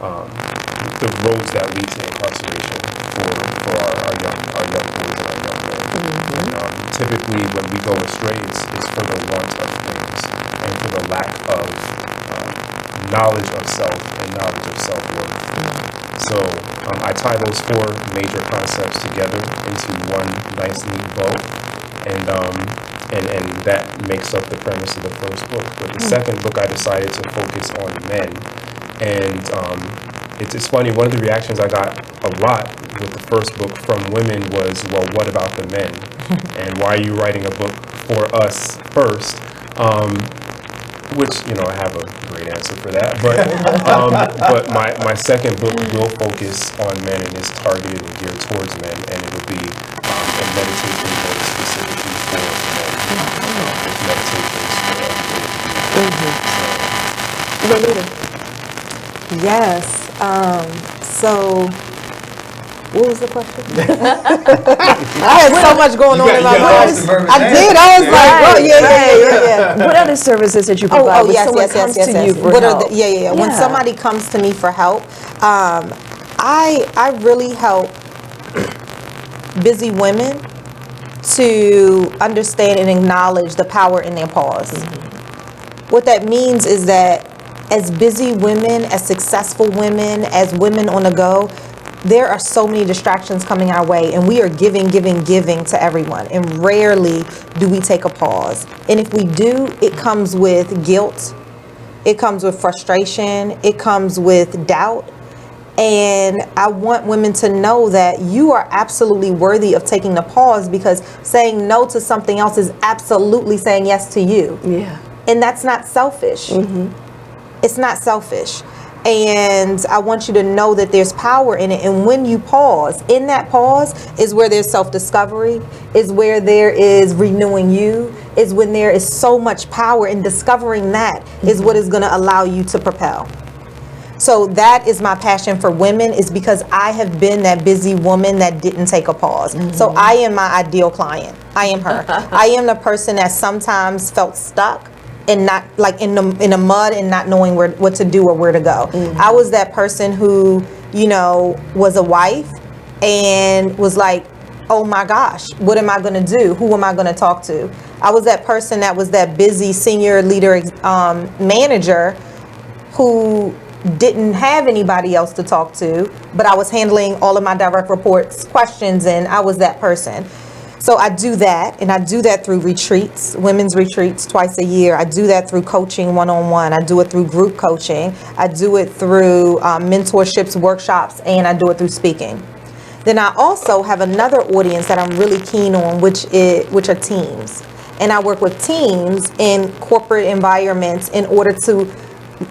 the roads that lead to incarceration for our young boys and our young men. And typically, when we go astray, it's for the want of things and for the lack of knowledge of self and knowledge of self-worth. So I tie those four major concepts together into one nice, neat bow, and that makes up the premise of the first book. But the second book, I decided to focus on men. And it's funny, one of the reactions I got a lot with the first book from women was, well, what about the men? And why are you writing a book for us first? Which, I have a great answer for that. But my second book will focus on men and is targeted and geared towards men. And it will be a meditation book specifically for men. With meditations for Lolita. Yes. So, what was the question? I had so much going on in my mind. I did. I was like, oh, yeah. What other services that you provide when someone comes to you for help? When somebody comes to me for help, I really help busy women to understand and acknowledge the power in their pause. What that means is that as busy women, as successful women, as women on the go, there are so many distractions coming our way, and we are giving to everyone, and rarely do we take a pause. And if we do, it comes with guilt, it comes with frustration, it comes with doubt. And I want women to know that you are absolutely worthy of taking the pause, because saying no to something else is absolutely saying yes to you. Yeah. And that's not selfish. It's not selfish. And I want you to know that there's power in it. And when you pause, in that pause is where there's self-discovery, is where there is renewing you, is when there is so much power, and discovering that is what is going to allow you to propel. So that is my passion for women, is because I have been that busy woman that didn't take a pause. So I am my ideal client. I am her. I am the person that sometimes felt stuck and not like in the mud and not knowing what to do or where to go. I was that person who, you know, was a wife and was like, oh my gosh, what am I going to do? Who am I going to talk to? I was that person that was that busy senior leader manager who didn't have anybody else to talk to, but I was handling all of my direct reports questions, and I was that person. So I do that, and I do that through retreats, women's retreats twice a year. I do that through coaching one-on-one. I do it through group coaching. I do it through mentorships, workshops, and I do it through speaking. Then I also have another audience that I'm really keen on, which are teams. And I work with teams in corporate environments in order to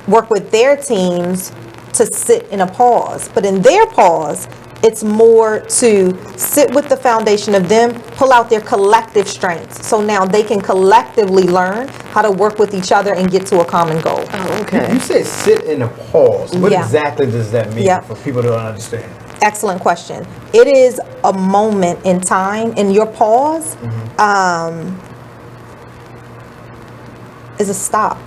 work with their teams to sit in a pause. But in their pause, it's more to sit with the foundation of them, pull out their collective strengths. So now they can collectively learn how to work with each other and get to a common goal. Oh, okay. You say sit in a pause. What exactly does that mean for people to understand? Excellent question. It is a moment in time, and your pause is a stop.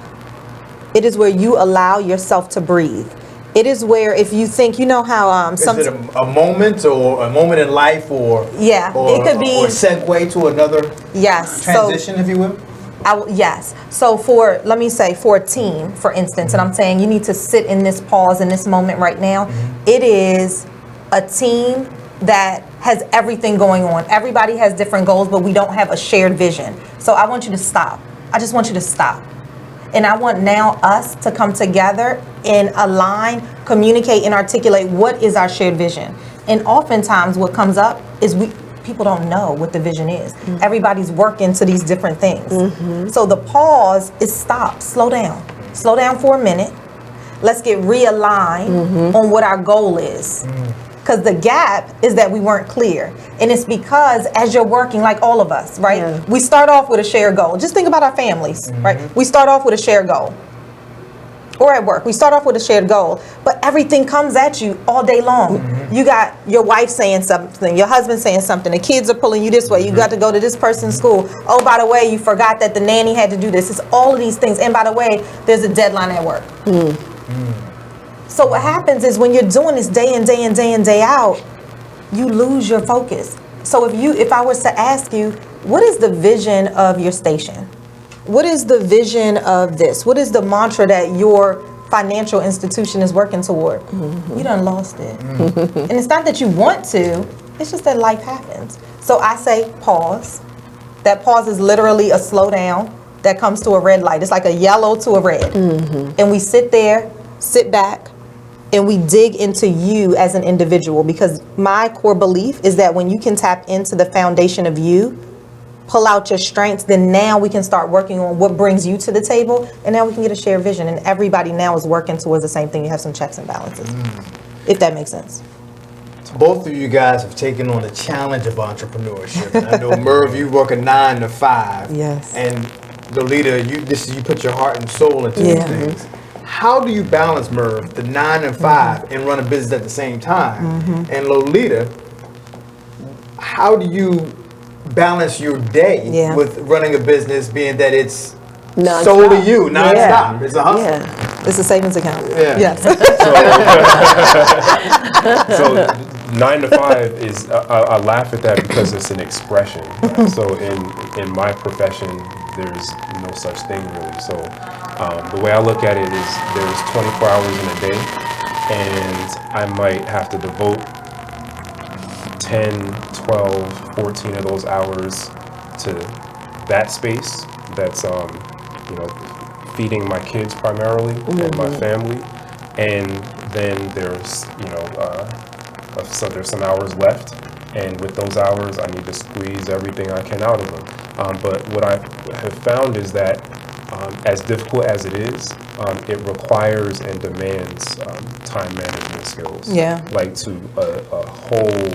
It is where you allow yourself to breathe. It is where, if you think, you know how is it a moment or a moment in life, or it could be or a segue to another transition, if you will. Yes. So let me say for a team, for instance, and I'm saying you need to sit in this pause in this moment right now. It is a team that has everything going on. Everybody has different goals, but we don't have a shared vision. So I want you to stop. I just want you to stop. And I want now us to come together and align, communicate, and articulate what is our shared vision. And oftentimes what comes up is people don't know what the vision is. Everybody's working to these different things. So the pause is stop, slow down. Slow down for a minute. Let's get realigned on what our goal is. Because the gap is that we weren't clear. And it's because as you're working, like all of us, right? We start off with a shared goal. Just think about our families, right? We start off with a shared goal. Or at work, we start off with a shared goal. But everything comes at you all day long. You got your wife saying something, your husband saying something, the kids are pulling you this way, you got to go to this person's school. Oh, by the way, you forgot that the nanny had to do this. It's all of these things. And by the way, there's a deadline at work. So what happens is when you're doing this day in, day in, day in, day out, you lose your focus. So if I was to ask you, what is the vision of your station? What is the vision of this? What is the mantra that your financial institution is working toward? You done lost it. And it's not that you want to, it's just that life happens. So I say pause. That pause is literally a slow down that comes to a red light. It's like a yellow to a red. And we sit there, sit back, and we dig into you as an individual, because my core belief is that when you can tap into the foundation of you, pull out your strengths, then now we can start working on what brings you to the table, and now we can get a shared vision, and everybody now is working towards the same thing. You have some checks and balances, if that makes sense. Both of you guys have taken on the challenge of entrepreneurship. And I know, Merv, you work a 9 to 5. Yes. And Lolita, you put your heart and soul into these things. How do you balance, Merv, the 9 and 5 and run a business at the same time? And Lolita, how do you balance your day with running a business, being that it's solely you, non-stop? It's a hustle. It's a savings account. Yes. So 9 to 5 is, I laugh at that because it's an expression. So in my profession, there's no such thing really. So the way I look at it is there's 24 hours in a day, and I might have to devote 10, 12, 14 of those hours to that space that's, feeding my kids primarily and my family. And then there's, so there's some hours left. And with those hours, I need to squeeze everything I can out of them. But what I have found is that as difficult as it is, it requires and demands time management skills. Like to a whole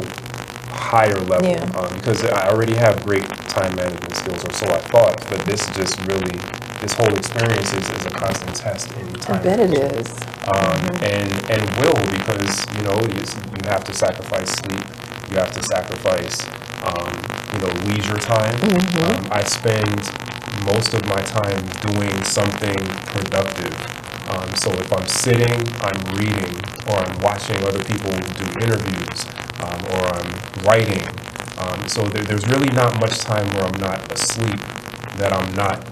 higher level. Because I already have great time management skills, or so I thought. But this whole experience is a constant test in time. I bet it is. And will, because you have to sacrifice sleep, you have to sacrifice leisure time. I spend most of my time doing something productive. So if I'm sitting, I'm reading, or I'm watching other people do interviews, or I'm writing. So there's really not much time where I'm not asleep, that I'm not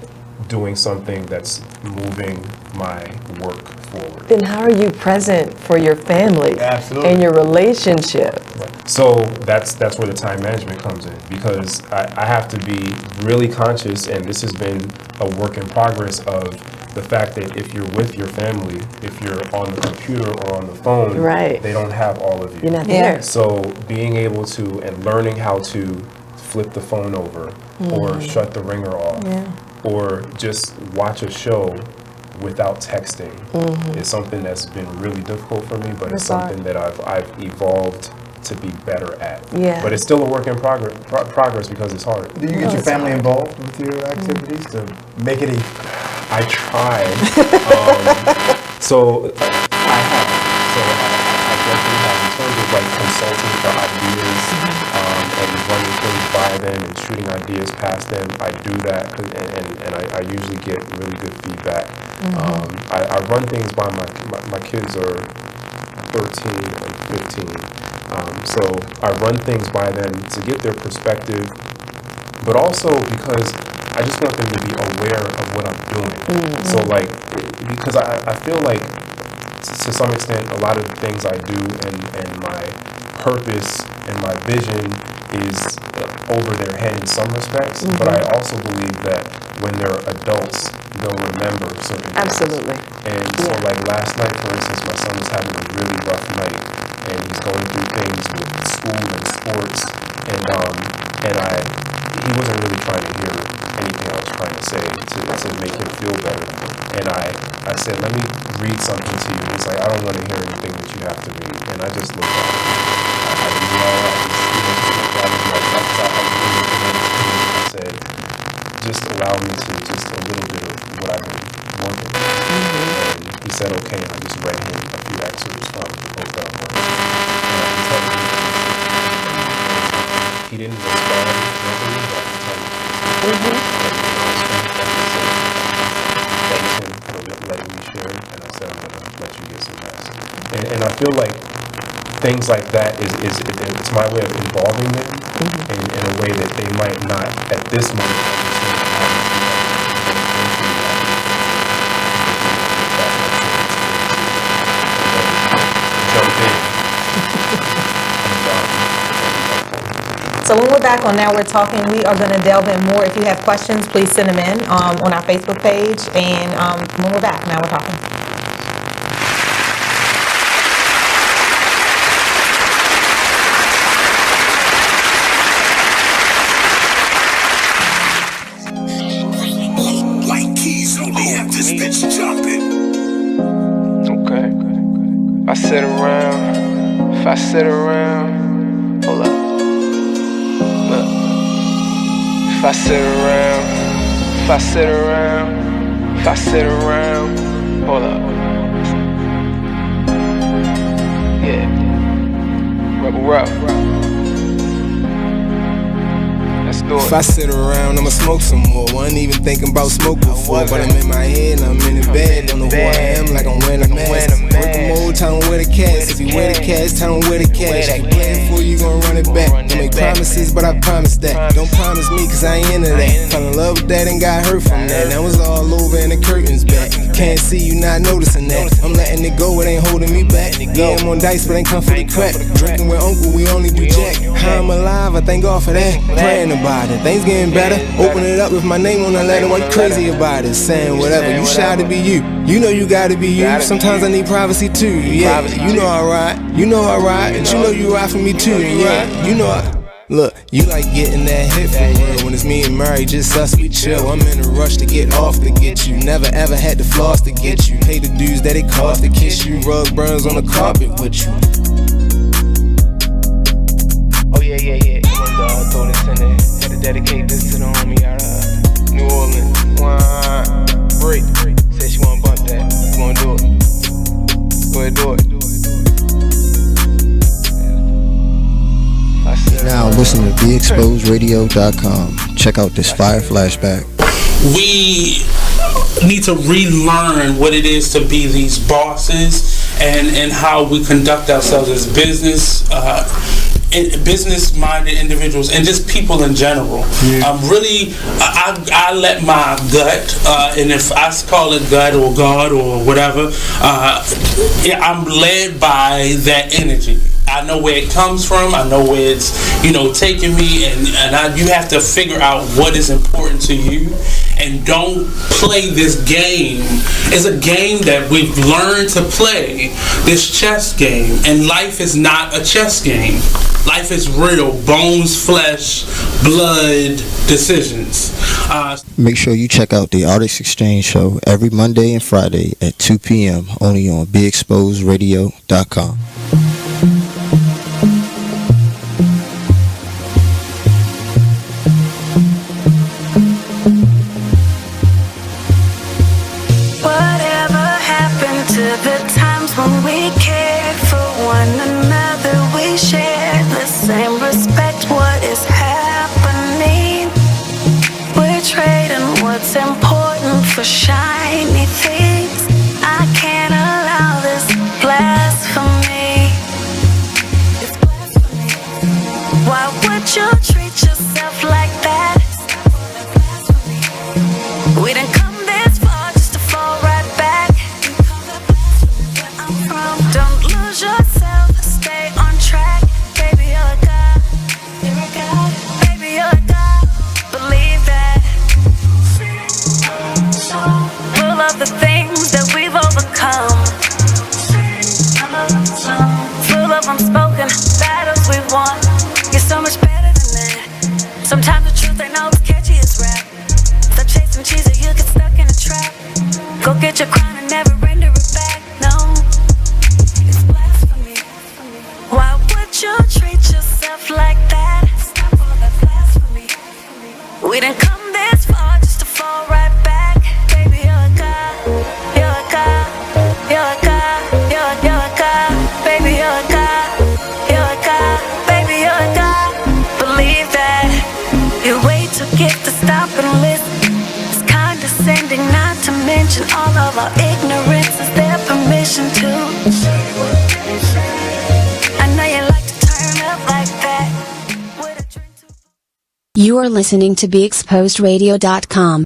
doing something that's moving my work forward. Then how are you present for your family and your relationship? So that's where the time management comes in, because I have to be really conscious, and this has been a work in progress of the fact that if you're with your family, if you're on the computer or on the phone, they don't have all of you. You're not there. So being able to, and learning how to flip the phone over, or shut the ringer off, or just watch a show without texting is something that's been really difficult for me, but it's something that I've evolved to be better at. But it's still a work in progress because it's hard. Do you get your family involved with your activities to make it I tried. So I have. So I definitely have, in terms of like consulting for ideas and running things by them and shooting ideas past them. I do that, and I usually get really good feedback. I run things by my kids are 13 and 15. So I run things by them to get their perspective, but also because I just want them to be aware of what I'm doing. So like, because I feel like to some extent a lot of the things I do and my purpose and my vision is over their head in some respects, but I also believe that when they're adults, they'll remember certain things. Absolutely. And so like last night, for instance, my son was having a really rough night, and he's going through things with school and sports, and he wasn't really trying to hear anything I was trying to say to make him feel better. And I said, let me read something to you. He's like, I don't want to hear anything that you have to read. And I just looked at him. I said, just allow me to just a little bit of what I've been working on. And he said, okay, and I just read him a few excerpts from the book that I'm working on. And I can tell you, he didn't respond verbally, but I can tell you. Thanks him for letting me share it, and I said I'm going to let you get some rest. And I feel like things like that it's my way of involving them in a way that they might not at this moment So when we're back on Now We're Talking, we are going to delve in more. If you have questions, please send them in on our Facebook page. And when we're back, Now We're Talking. White keys only have this bitch jumping. Okay. If I sit around, hold up. Look. If I sit around, hold up. Yeah. Rebel rock. Let's do it. If I sit around, I'ma smoke some more. Wasn't even thinking about smoke before, but I'm in my head, I'm in the bed. Don't know who I am, like I'm wearing a mask. Working mode, tell them where the cash. If you wear the cash, tell them where the cash. If you playing for you, gon' run it back. Don't make promises, but I promise that. Don't promise me, cause I ain't into that. Fell in love with that and got hurt from that. That was all over and the curtains back. Can't see you not noticing that. I'm letting it go, it ain't holding me back. Yeah, I'm on dice, but ain't come for the crack. Drinking with uncle, we only do jack. How I'm alive, I thank God for that. Praying about it, things getting better. Open it up with my name on the letter. Why you crazy about it? Saying whatever, you shy to be you. You know you gotta be you. Sometimes I need privacy too. Yeah, you know I ride. You know I ride, and you know you ride for me too. Yeah, you know I. Look, you like getting that hit for real. When it's me and Murray, just us, we chill. I'm in a rush to get off to get you. Never ever had to floss to get you. Pay the dues that it cost to kiss you. Rug burns on the carpet with you. Oh yeah. Throw this in there. Hit it Dedicate this to the homie out of New Orleans. Break. Said she wanna bump that. You wanna do it? Go ahead, do it. Now listen to BeExposedRadio.com. Check out this fire flashback. We need to relearn what it is to be these bosses and how we conduct ourselves as business-minded individuals and just people in general. I let my gut, and if I call it gut or God or whatever, I'm led by that energy. I know where it comes from. I know where it's, taking me, and you have to figure out what is important to you, and don't play this game. It's a game that we've learned to play, this chess game, and life is not a chess game. Life is real, bones, flesh, blood, decisions. Make sure you check out the Artist Exchange Show every Monday and Friday at 2 p.m. only on BeExposedRadio.com. For shiny things, I can't allow this blasphemy. It's blasphemy. Why would you treat yourself like that? We didn't come this far just to fall right back. Don't lose yourself, stay on track. Baby, you're a god. You're a god. Baby, you're a god. Believe that. Full of the things that we've overcome. Full of unspoken battles we've won. You're so much better than that. Sometimes the truth ain't always catchy as rap. Stop chasing cheese or you get stuck in a trap. Go get your crown and never render it back. No, it's blasphemy. Why would you treat yourself like that? Stop all that blasphemy. We didn't come this far just to fall right back. Baby, you're a god. You're a god. You're a god. You're a god. Baby, you're a god. You're a god. Baby, you're a god. Believe that. You wait to get to stop and listen. It's condescending, not to mention all of our ignorance is their permission to. I know you like to turn up like that. You are listening to BeExposedRadio.com.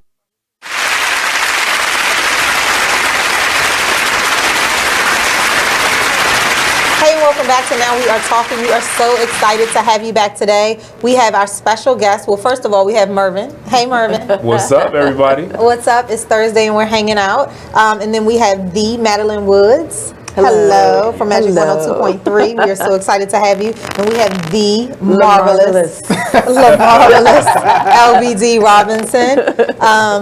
Hey, welcome back to Now We Are Talking. We are so excited to have you back today. We have our special guest. Well, first of all, we have Mervin. Hey, Mervin. What's up, everybody? What's up? It's Thursday and we're hanging out. And then we have the Madelyne Woods. Hello, from Magic 102.3. We are so excited to have you. And we have the marvelous LBD Robinson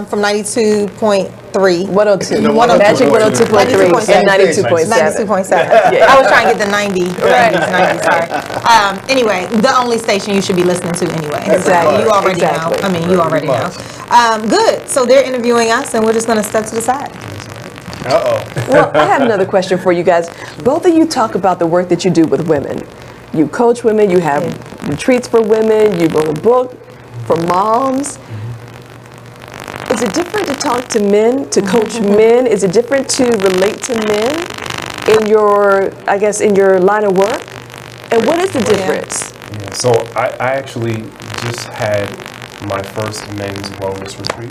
from 92.3. 102. Magic 102.3 and 92.7. 92.7. I was trying to get the 90. Right. 90, sorry. Anyway, the only station you should be listening to anyway. Exactly. So you already know. I mean, you already know. Good. So they're interviewing us, and we're just going to step to the side. Well, I have another question for you guys. Both of you talk about the work that you do with women. You coach women, you have retreats for women, you wrote a book for moms. Is it different to talk to men, to coach men? Is it different to relate to men in your, I guess, in your line of work? And what is the difference? Yeah, so I actually just had my first men's wellness retreat,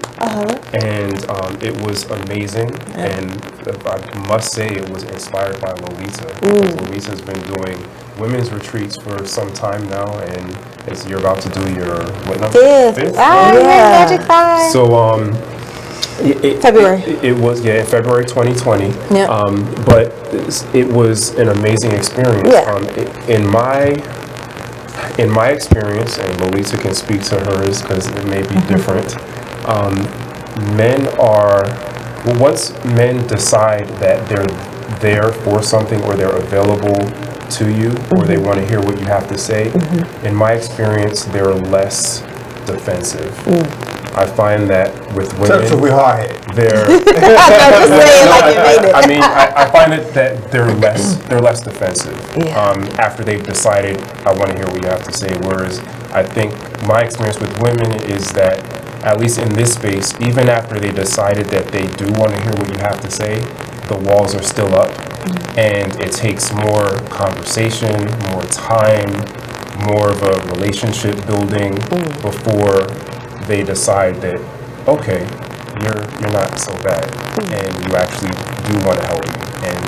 and it was amazing. And I must say, it was inspired by Lolita. Lolita's been doing women's retreats for some time now, and as you're about to do your what number? Fifth. Magic 5. So February. It was February 2020. Yeah. But it was an amazing experience. Yeah. In my experience, and Lolita can speak to hers because it may be different, once men decide that they're there for something, or they're available to you, or they want to hear what you have to say, in my experience, they're less defensive. I find that with women, So we're hard-headed. they're. I find it that they're less defensive after they've decided I want to hear what you have to say. Whereas I think my experience with women is that, at least in this space, even after they decided that they do want to hear what you have to say, the walls are still up, and it takes more conversation, more time, more of a relationship building before they decide that, okay, you're not so bad, and you actually do want to help me, and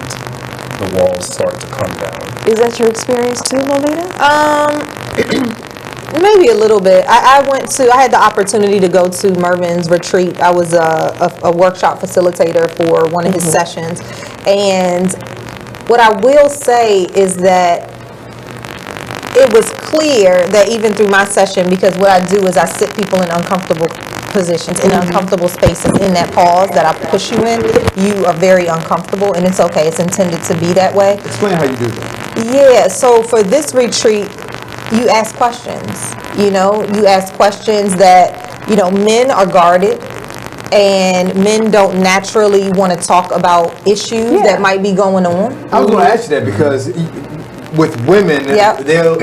the walls start to come down. Is that your experience too, Lolita? Maybe a little bit. I had the opportunity to go to Mervin's retreat. I was a workshop facilitator for one of his sessions. And what I will say is that it was clear that even through my session, because what I do is I sit people in uncomfortable positions, in uncomfortable spaces, in that pause that I push you in, you are very uncomfortable, and it's okay. It's intended to be that way. Explain how you do that. Yeah, so for this retreat, you ask questions. You ask questions that, men are guarded, and men don't naturally want to talk about issues that might be going on. I was going to ask you that because with women, they'll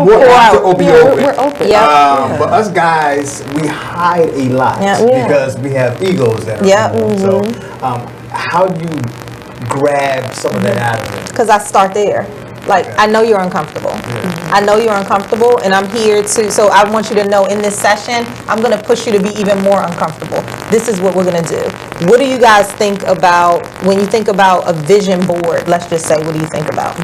We're open. But us guys, we hide a lot because we have egos that are So how do you grab some of that out of it? Because I start there. Like, I know you're uncomfortable. I know you're uncomfortable, and I'm here to, so I want you to know in this session, I'm going to push you to be even more uncomfortable. This is what we're going to do. What do you guys think about, when you think about a vision board, let's just say, what do you think about?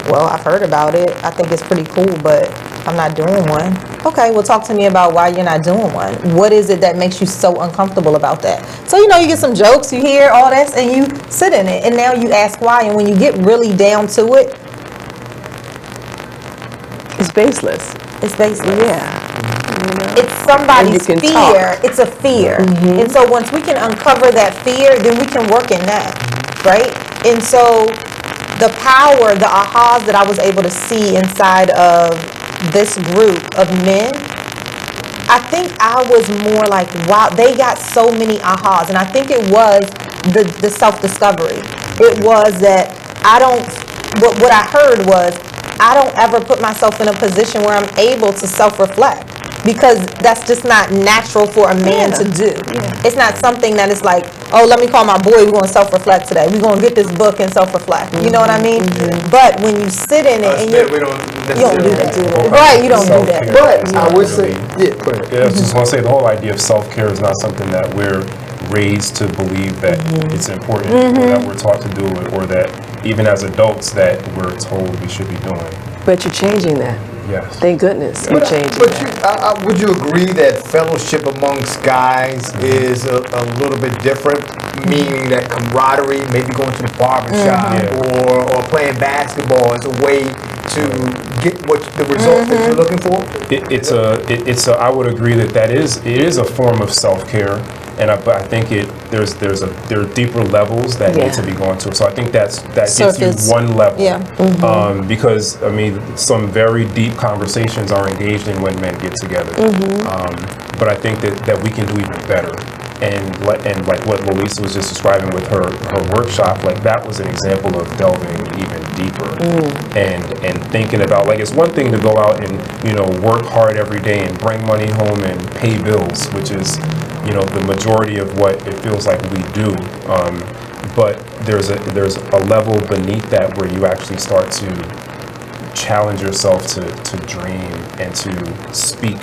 Well, I've heard about it. I think it's pretty cool, but I'm not doing one. Okay, well, talk to me about why you're not doing one. What is it that makes you so uncomfortable about that? So, you get some jokes, you hear all this, and you sit in it, and now you ask why. And when you get really down to it, it's baseless. It's baseless. Yeah. It's somebody's And you can fear. talk. It's a fear. And so once we can uncover that fear, then we can work in that, right? And so the power, the ahas that I was able to see inside of this group of men, I think I was more like, wow, they got so many ahas. And I think it was the self-discovery. It was that what I heard was, I don't ever put myself in a position where I'm able to self-reflect, because that's just not natural for a man to do. It's not something that is like, oh, let me call my boy, we're going to self-reflect today. We're going to get this book and self-reflect. You know what I mean? But when you sit in it and you don't do that. Right, you don't do that. But I would say, I just want to say the whole idea of self-care is not something that we're raised to believe that it's important, or that we're taught to do it, or that even as adults that we're told we should be doing. But you're changing that. Yes. Thank goodness you're changing that. Would you agree that fellowship amongst guys is a little bit different? Meaning that camaraderie, maybe going to the barbershop or playing basketball is a way to get the results that you're looking for? I would agree that it is a form of self-care. But I think there are deeper levels that need to be gone to. So I think that gets you one level. Because some very deep conversations are engaged in when men get together. But I think that we can do even better. And like what Lolita was just describing with her workshop, like that was an example of delving even deeper and thinking about, like, it's one thing to go out and work hard every day and bring money home and pay bills, which is the majority of what it feels like we do. But there's a level beneath that where you actually start to challenge yourself to dream and to speak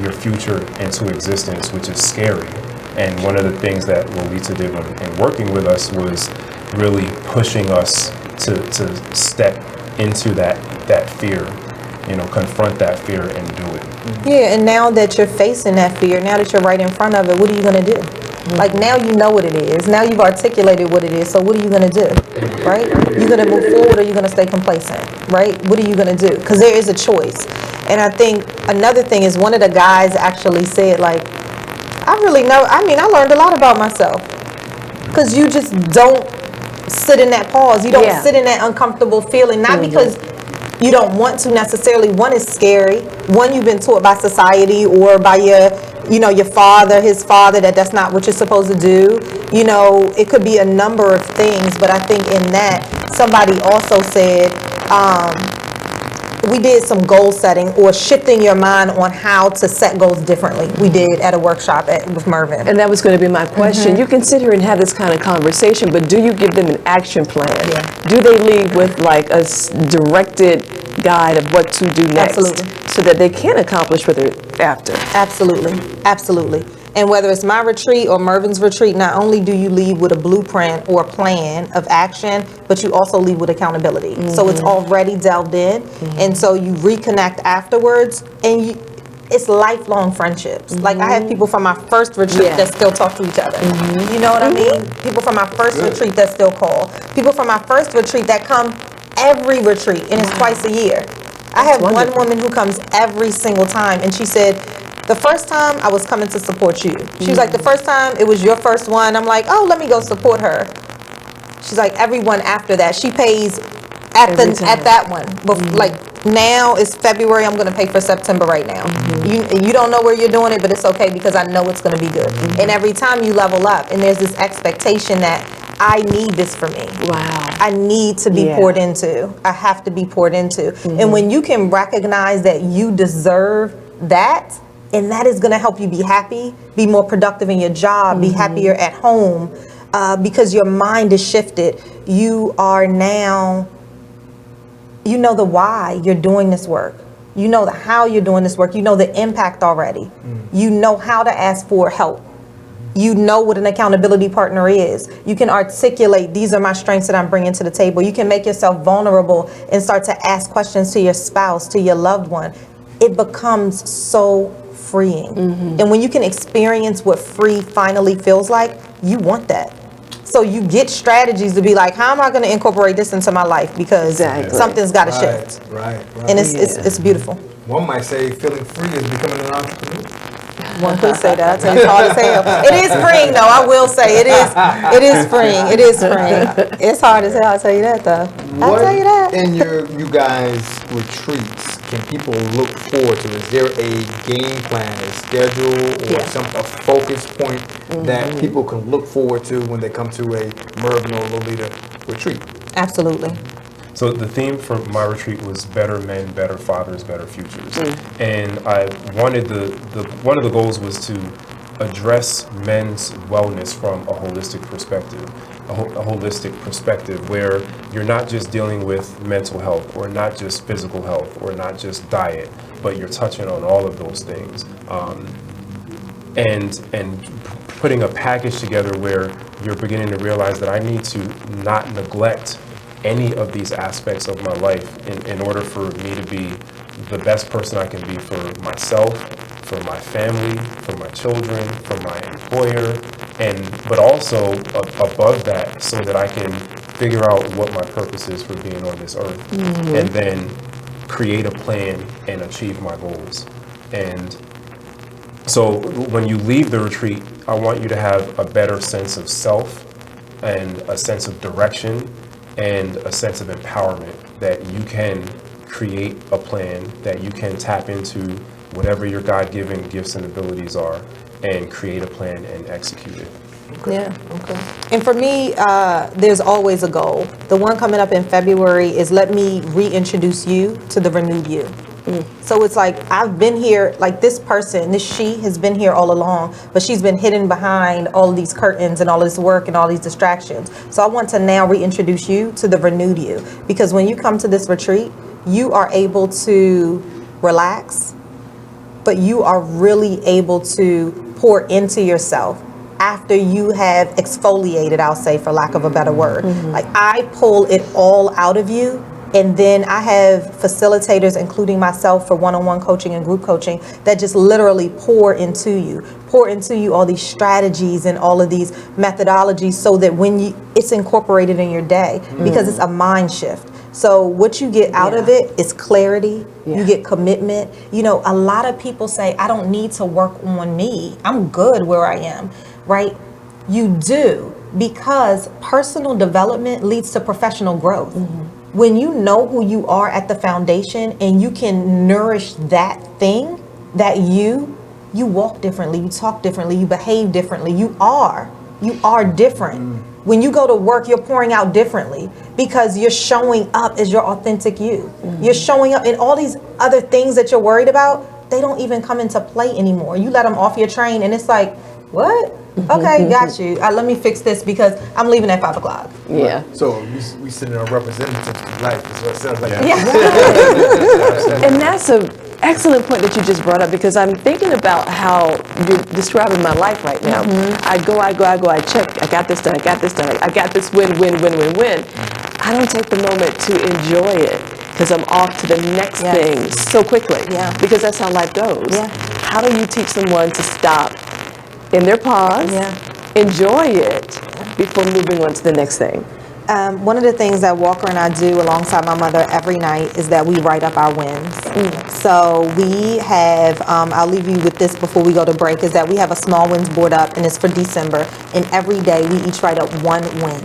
your future into existence, which is scary. And one of the things that Lolita did in working with us was really pushing us to step into that fear, confront that fear and do it. Yeah, and now that you're facing that fear, now that you're right in front of it, what are you going to do? Like, now you know what it is. Now you've articulated what it is. So what are you going to do? Right? You're going to move forward, or you're going to stay complacent? Right? What are you going to do? Because there is a choice. And I think another thing is, one of the guys actually said, like, I learned a lot about myself. Because you just don't sit in that pause. You don't sit in that uncomfortable feeling. Not because you don't want to necessarily. One is scary. One, you've been taught by society or by your father, his father, that's not what you're supposed to do. It could be a number of things, but I think in that, somebody also said, we did some goal setting or shifting your mind on how to set goals differently. We did at a workshop with Mervin. And that was going to be my question. You can sit here and have this kind of conversation, but do you give them an action plan? Yeah. Do they leave with like a directed guide of what to do next? Absolutely. So that they can accomplish what they're after? Absolutely. Absolutely. And whether it's my retreat or Mervin's retreat, not only do you leave with a blueprint or plan of action, but you also leave with accountability. So it's already delved in. And so you reconnect afterwards, and it's lifelong friendships. Like I have people from my first retreat that still talk to each other. You know what I mean? People from my first retreat that still call. People from my first retreat that come every retreat, and it's twice a year. I have one woman who comes every single time, and she said, the first time I was coming to support you. She was like, the first time it was your first one. I'm like, oh, let me go support her. She's like, everyone after that, she pays at that one. But like now it's February, I'm gonna pay for September right now. You don't know where you're doing it, but it's okay because I know it's gonna be good. And every time you level up, and there's this expectation that I need this for me. Wow. I need to be poured into. I have to be poured into. And when you can recognize that you deserve that, and that is going to help you be happy, be more productive in your job, be happier at home, because your mind is shifted. You are now, you know the why you're doing this work. You know the how you're doing this work. You know the impact already. You know how to ask for help. You know what an accountability partner is. You can articulate, these are my strengths that I'm bringing to the table. You can make yourself vulnerable and start to ask questions to your spouse, to your loved one. It becomes so freeing. And when you can experience what free finally feels like, you want that. So you get strategies to be like, how am I going to incorporate this into my life? Because something's got to shift. Right. And it's beautiful. One might say feeling free is becoming an entrepreneur. One could say that. I tell you, it's hard as hell. It is freeing, though. I will say it is freeing. It is freeing. It's hard as hell. I'll tell you that, though. I'll tell you that. In you guys' retreats, can people look forward to? Is there a game plan, a schedule, or a focus point that people can look forward to when they come to a Mervin or Lolita retreat? Absolutely. So the theme for my retreat was better men, better fathers, better futures. And I wanted one of the goals was to address men's wellness from a holistic perspective. A holistic perspective where you're not just dealing with mental health or not just physical health or not just diet, but you're touching on all of those things. And putting a package together where you're beginning to realize that I need to not neglect any of these aspects of my life in order for me to be the best person I can be for myself, for my family, for my children, for my employer, but also above that, so that I can figure out what my purpose is for being on this earth, and then create a plan and achieve my goals. And so when you leave the retreat, I want you to have a better sense of self and a sense of direction and a sense of empowerment, that you can create a plan, that you can tap into whatever your God-given gifts and abilities are and create a plan and execute it. Yeah, okay. And for me, there's always a goal. The one coming up in February is let me reintroduce you to the renewed you. So it's like, I've been here, like this person, she has been here all along, but she's been hidden behind all of these curtains and all this work and all these distractions. So I want to now reintroduce you to the renewed you, because when you come to this retreat, you are able to relax, but you are really able to pour into yourself after you have exfoliated, I'll say, for lack of a better word. Like I pull it all out of you. And then I have facilitators, including myself, for one-on-one coaching and group coaching, that just literally pour into you all these strategies and all of these methodologies, so that when it's incorporated in your day, because it's a mind shift. So what you get out of it is clarity. You get commitment. You know, a lot of people say, I don't need to work on me. I'm good where I am, right? You do, because personal development leads to professional growth. when you know who you are at the foundation and you can nourish that thing, that you walk differently, you talk differently, you behave differently. You are different. When you go to work, you're pouring out differently because you're showing up as your authentic you. You're showing up, and all these other things that you're worried about, they don't even come into play anymore. You let them off your train and it's like, what? Okay, got you. Let me fix this because I'm leaving at 5 o'clock. Yeah. So we sitting on representatives to life is what it sounds like. And that's an excellent point that you just brought up, because I'm thinking about how you're describing my life right now. I go, I check, I got this done, I got this win. I don't take the moment to enjoy it because I'm off to the next thing so quickly. Because that's how life goes. How do you teach someone to stop in their pause, enjoy it before moving on to the next thing? One of the things that Walker and I do alongside my mother every night is that we write up our wins. So we have, I'll leave you with this before we go to break, is that we have a small wins board up and it's for December. And every day we each write up one win.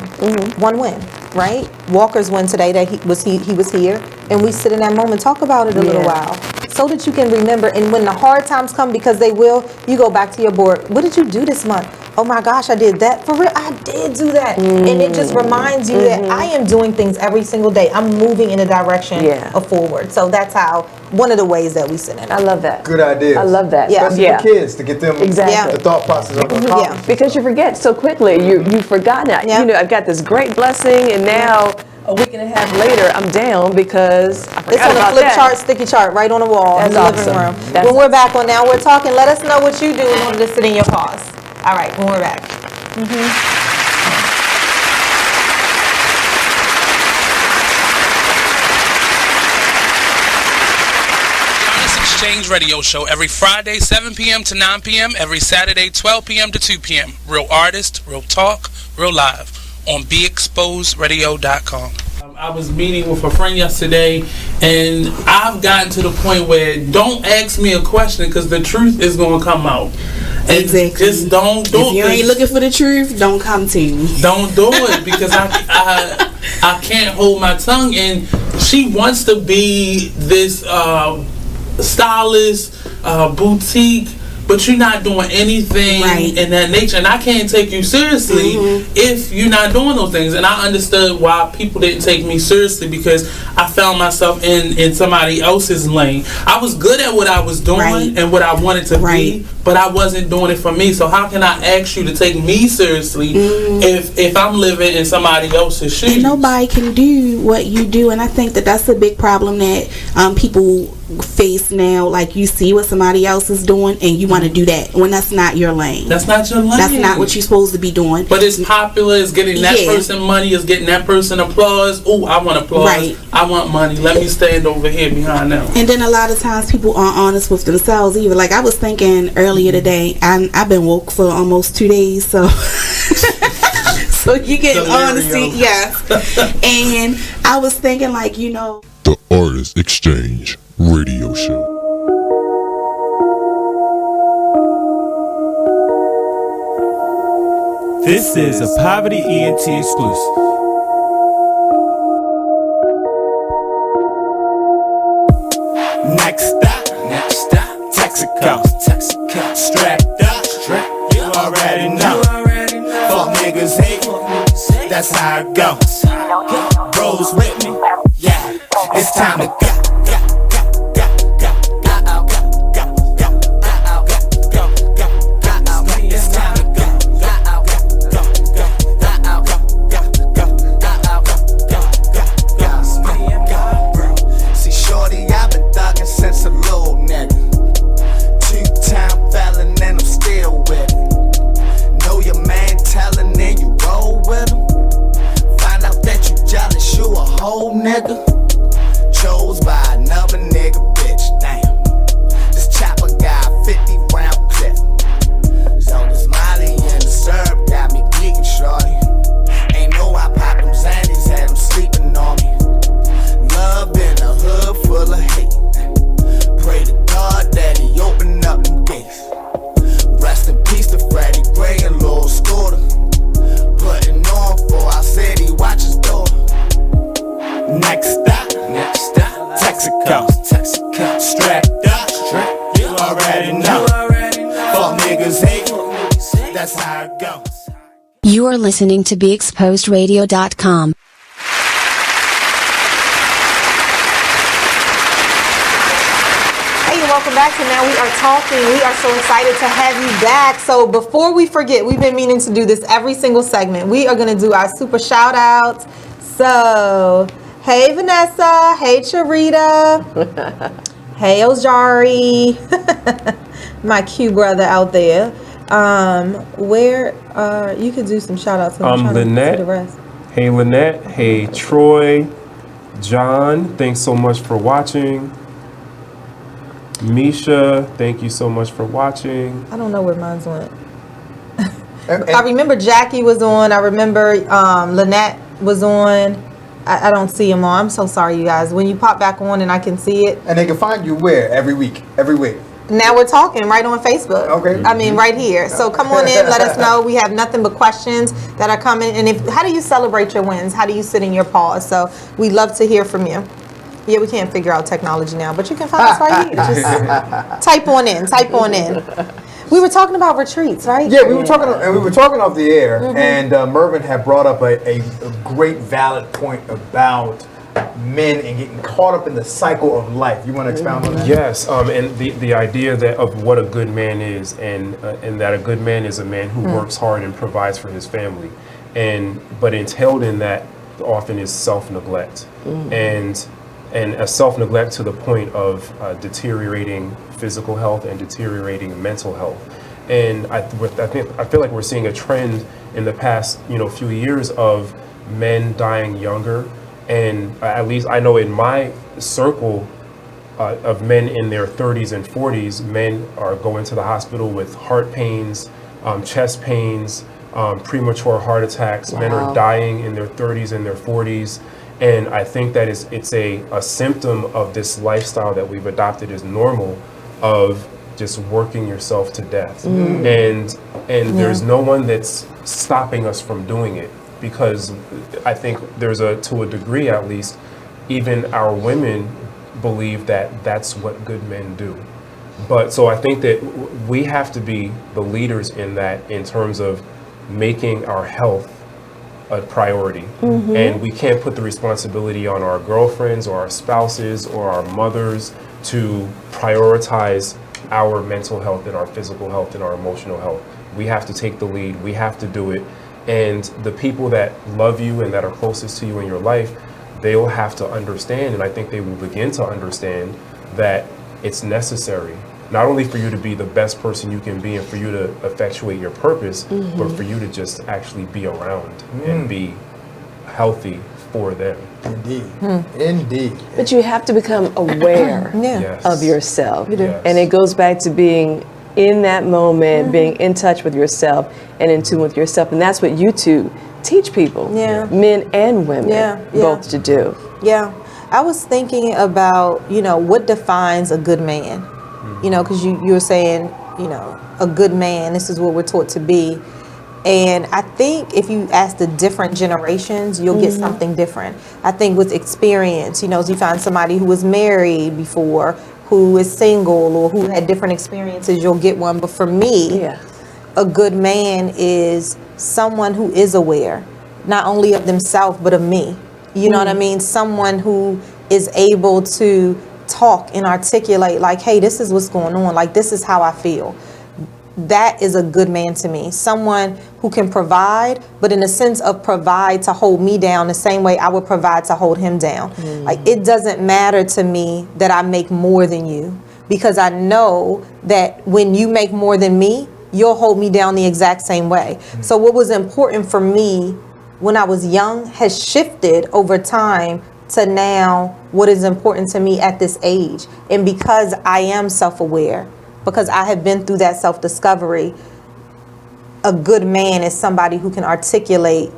One win, right? Walker's win today that he was here, and we sit in that moment, talk about it a little while, so that you can remember. And when the hard times come, because they will, you go back to your board. What did you do this month? Oh my gosh, I did that. For real, I did do that. And it just reminds you that I am doing things every single day. I'm moving in a direction of forward. So that's how, one of the ways that we sit in. I love that. Good ideas. I love that. Especially for kids, to get them Exactly. the thought process of accomplished. Because you forget so quickly. You've forgotten that. You know, I've got this great blessing, and now a week and a half later, I'm down because I forgot it's on about a flip that. chart, sticky chart, right on the wall in the living room. That's When we're back on Now We're Talking, let us know what you do in order to sit in your pause. All right, when we're back. Exchange Radio Show every Friday 7 p.m. to 9 p.m. every Saturday 12 p.m. to 2 p.m. Real artist, real talk, real live on BeExposedRadio.com. I was meeting with a friend yesterday, and I've gotten to the point where don't ask me a question because the truth is going to come out. And exactly. Just don't do it. If you ain't looking for the truth, don't come to me. Don't do it because I can't hold my tongue. And she wants to be this stylist, boutique, but you're not doing anything in that nature, and I can't take you seriously if you're not doing those things. And I understood why people didn't take me seriously, because I found myself in somebody else's lane. I was good at what I was doing and what I wanted to be, but I wasn't doing it for me. So how can I ask you to take me seriously if I'm living in somebody else's shoes? And nobody can do what you do, and I think that that's a big problem that people face now. Like, you see what somebody else is doing and you want to do that when that's not your lane. That's not your lane. That's not what you're supposed to be doing. But it's popular, it's getting that person money, it's getting that person applause. Oh, I want applause. I want money. Let me stand over here behind them. And then a lot of times people aren't honest with themselves either. Like, I was thinking earlier today, I've been woke for almost 2 days, so so you get honesty, and I was thinking, like, you know, The Artist Exchange Radio Show. This is a Poverty ENT exclusive. Next stop, Texaco. Strapped up, you already know. Fuck niggas hate, that's how it goes. Bros with me, yeah, it's time to go. Nigga, chose by another nigga, bitch. Damn, this chopper got 50 round clip. So this Molly and the syrup got me geeking, shorty. Ain't know I popped them Xannies, had them sleeping on me. Love in a hood full of hate. Pray to God that he open up them gates. Rest in peace to Freddie Gray and Lil Scooter. Putting on for our city, watch his door. Next You are listening to BeExposedRadio.com. Hey, welcome back to Now We Are Talking. We are so excited to have you back. So before we forget, we've been meaning to do this every single segment. We are going to do our super shout outs. So, hey Vanessa, hey Charita, hey Ojari, my cute brother out there. Where you could do some shout outs. Lynette. The rest. Hey Lynette, hey Troy, John, thanks so much for watching. Misha, thank you so much for watching. I don't know where mine's went. I remember Jackie was on. I remember Lynette was on. I don't see them all. I'm so sorry, you guys. When you pop back on and I can see it. And they can find you where? Every week? Every week? Now we're talking right on Facebook. Okay. I mean, right here. So come on in, let us know. We have nothing but questions that are coming. And how do you celebrate your wins? How do you sit in your pause? So we'd love to hear from you. Yeah, we can't figure out technology now, but you can find us right here. Just type on in. Type on in. We were talking about retreats, right? Yeah, we were talking off the air, and Mervin had brought up a great valid point about men and getting caught up in the cycle of life. You want to expound on that? Yes, and the idea that of what a good man is, and that a good man is a man who works hard and provides for his family, but entailed in that often is self-neglect, and a self-neglect to the point of deteriorating physical health and deteriorating mental health. And I feel like we're seeing a trend in the past few years of men dying younger. And at least I know in my circle of men in their 30s and 40s, men are going to the hospital with heart pains, chest pains, premature heart attacks. Wow. Men are dying in their 30s and their 40s. And I think that it's a symptom of this lifestyle that we've adopted as normal, of just working yourself to death. And there's no one that's stopping us from doing it, because I think to a degree at least, even our women believe that that's what good men do. But so I think that we have to be the leaders in that, in terms of making our health a priority. And we can't put the responsibility on our girlfriends or our spouses or our mothers to prioritize our mental health and our physical health and our emotional health. We have to take the lead. We have to do it. And the people that love you and that are closest to you in your life, they will have to understand, and I think they will begin to understand, that it's necessary, not only for you to be the best person you can be and for you to effectuate your purpose, but for you to just actually be around and be healthy for them. Indeed. Indeed. But you have to become aware of yourself. And it goes back to being in that moment, being in touch with yourself and in tune with yourself. And that's what you two teach people, men and women, both to do. Yeah. I was thinking about, what defines a good man? Because you were saying, a good man, this is what we're taught to be. And I think if you ask the different generations, you'll get something different. I think with experience, if you find somebody who was married before, who is single, or who had different experiences, you'll get one. But for me, a good man is someone who is aware, not only of themselves, but of me. You know what I mean? Someone who is able to talk and articulate, like, hey, this is what's going on. Like, this is how I feel. That is a good man to me. Someone who can provide, but in the sense of provide to hold me down the same way I would provide to hold him down. Like, it doesn't matter to me that I make more than you, because I know that when you make more than me, you'll hold me down the exact same way. So what was important for me when I was young has shifted over time to now what is important to me at this age. And because I am self-aware, because I have been through that self-discovery, a good man is somebody who can articulate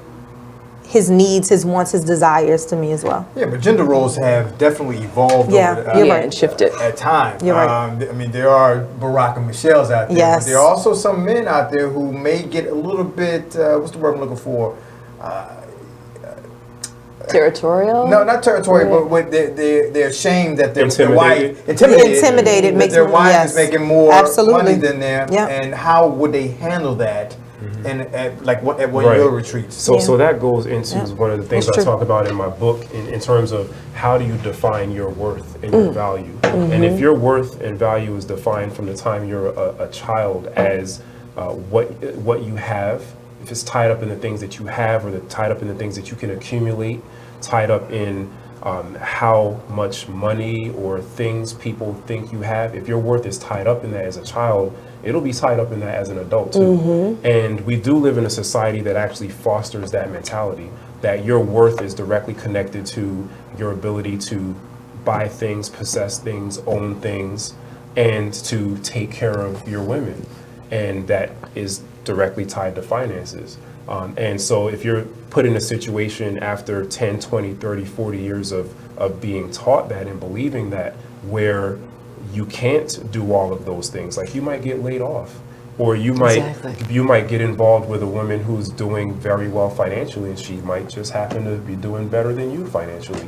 his needs, his wants, his desires to me as well. Yeah, but gender roles have definitely evolved and shifted at times. You're right. I mean, there are Barack and Michelle's out there, but there are also some men out there who may get a little bit, what's the word I'm looking for? Territorial? No, not territorial, but they're ashamed that their wife intimidated makes their wife is making more Absolutely. money than them, and how would they handle that? at one of your retreats. So that goes into one of the things I talk about in my book in terms of how do you define your worth and your value. And if your worth and value is defined from the time you're a child as what you have, if it's tied up in the things that you have or tied up in the things that you can accumulate, tied up in how much money or things people think you have, if your worth is tied up in that as a child, it'll be tied up in that as an adult too. And we do live in a society that actually fosters that mentality, that your worth is directly connected to your ability to buy things, possess things, own things, and to take care of your women. And that is directly tied to finances. And so if you're put in a situation after 10, 20, 30, 40 years of being taught that and believing that, where you can't do all of those things, like you might get laid off, or you might get involved with a woman who's doing very well financially, and she might just happen to be doing better than you financially.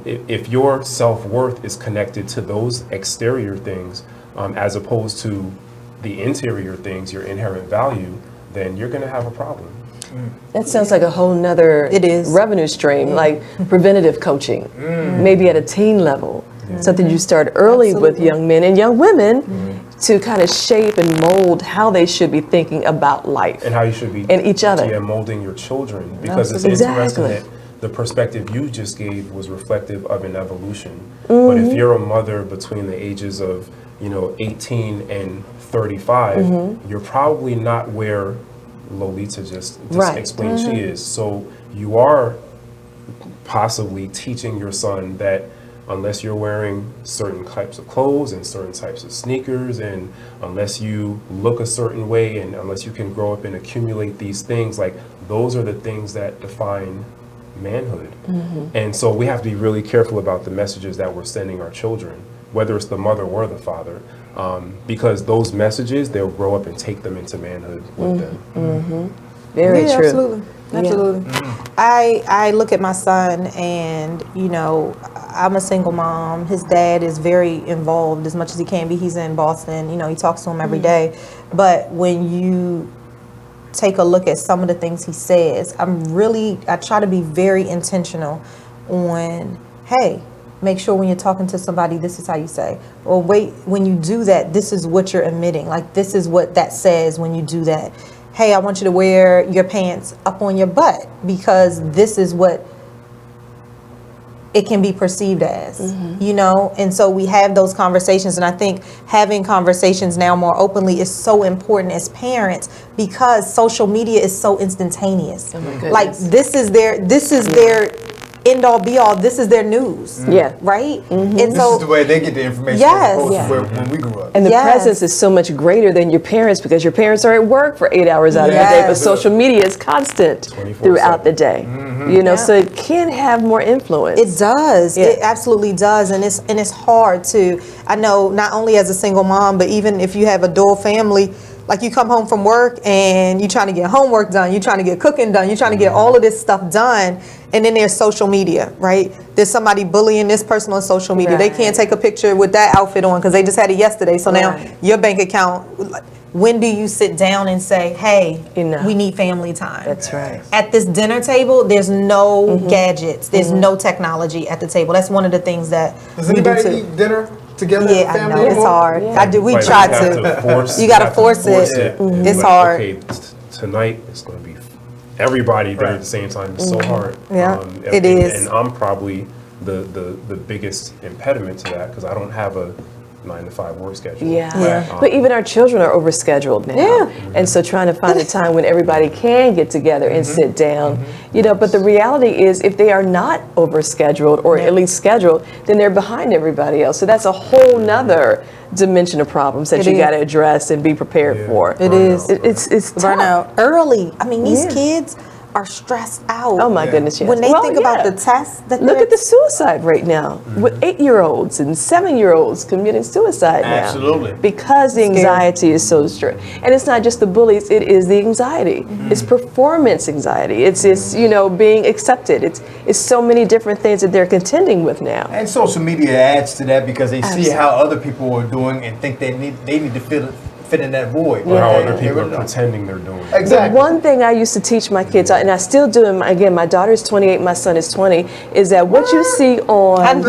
If your self-worth is connected to those exterior things, as opposed to the interior things, your inherent value, then you're going to have a problem. That sounds like a whole nother revenue stream, like preventative coaching, maybe at a teen level. Something you start early with young men and young women to kind of shape and mold how they should be thinking about life. And how you should be and each other. Molding your children. Because it's interesting that the perspective you just gave was reflective of an evolution. But if you're a mother between the ages of 18 and 35, you're probably not where Lolita just explained she is. So you are possibly teaching your son that unless you're wearing certain types of clothes and certain types of sneakers, and unless you look a certain way, and unless you can grow up and accumulate these things, like those are the things that define manhood. And so we have to be really careful about the messages that we're sending our children, whether it's the mother or the father, because those messages, they'll grow up and take them into manhood with them. Very true. Absolutely. I look at my son, and I'm a single mom. His dad is very involved as much as he can be. He's in Boston. He talks to him every day. But when you take a look at some of the things he says, I try to be very intentional on, hey, make sure when you're talking to somebody, this is how you say. Or wait, when you do that, this is what you're emitting. Like, this is what that says when you do that. Hey, I want you to wear your pants up on your butt, because this is what it can be perceived as, and so we have those conversations. And I think having conversations now more openly is so important as parents, because social media is so instantaneous. Like, this is their end all be all. This is their news. Right? And this is the way they get the information. When we grew up. And the presence is so much greater than your parents, because your parents are at work for 8 hours out of the day, but social media is constant throughout the day. So it can have more influence. It does. It absolutely does. And it's hard to, I know, not only as a single mom, but even if you have a dual family, like you come home from work and you're trying to get homework done, you're trying to get cooking done, you're trying to get all of this stuff done, and then there's social media, right? There's somebody bullying this person on social media. They can't take a picture with that outfit on because they just had it yesterday. So now your bank account, when do you sit down and say, hey, we need family time? That's right. At this dinner table, there's no gadgets. There's no technology at the table. That's one of the things that Does anybody eat dinner together? Yeah, I know. It's hard. I do. We try to. You got to force it. It's hard. Okay, tonight it's going to be everybody there at the same time. It's so hard. It is. And I'm probably the biggest impediment to that, because I don't have a 9-to-5 work schedule. But even our children are overscheduled now. And so trying to find a time when everybody can get together and sit down, but the reality is, if they are not overscheduled, or at least scheduled, then they're behind everybody else. So that's a whole nother dimension of problems that you got to address and be prepared for. It is. It's burnout early. I mean, these kids are stressed out. Oh my goodness, yes. When they think about the tests that look at the suicide rate now with 8-year-olds and 7-year-olds committing suicide now. Absolutely. Because the anxiety is so strict. And it's not just the bullies, it is the anxiety. It's performance anxiety. It's being accepted. It's so many different things that they're contending with now. And social media adds to that, because they see how other people are doing and think they need to fit in that void. Or how other They people really are don't. pretending they're doing it. Exactly. The one thing I used to teach my kids, and I still do, and again, my daughter's 28, my son is 20, is that what you see on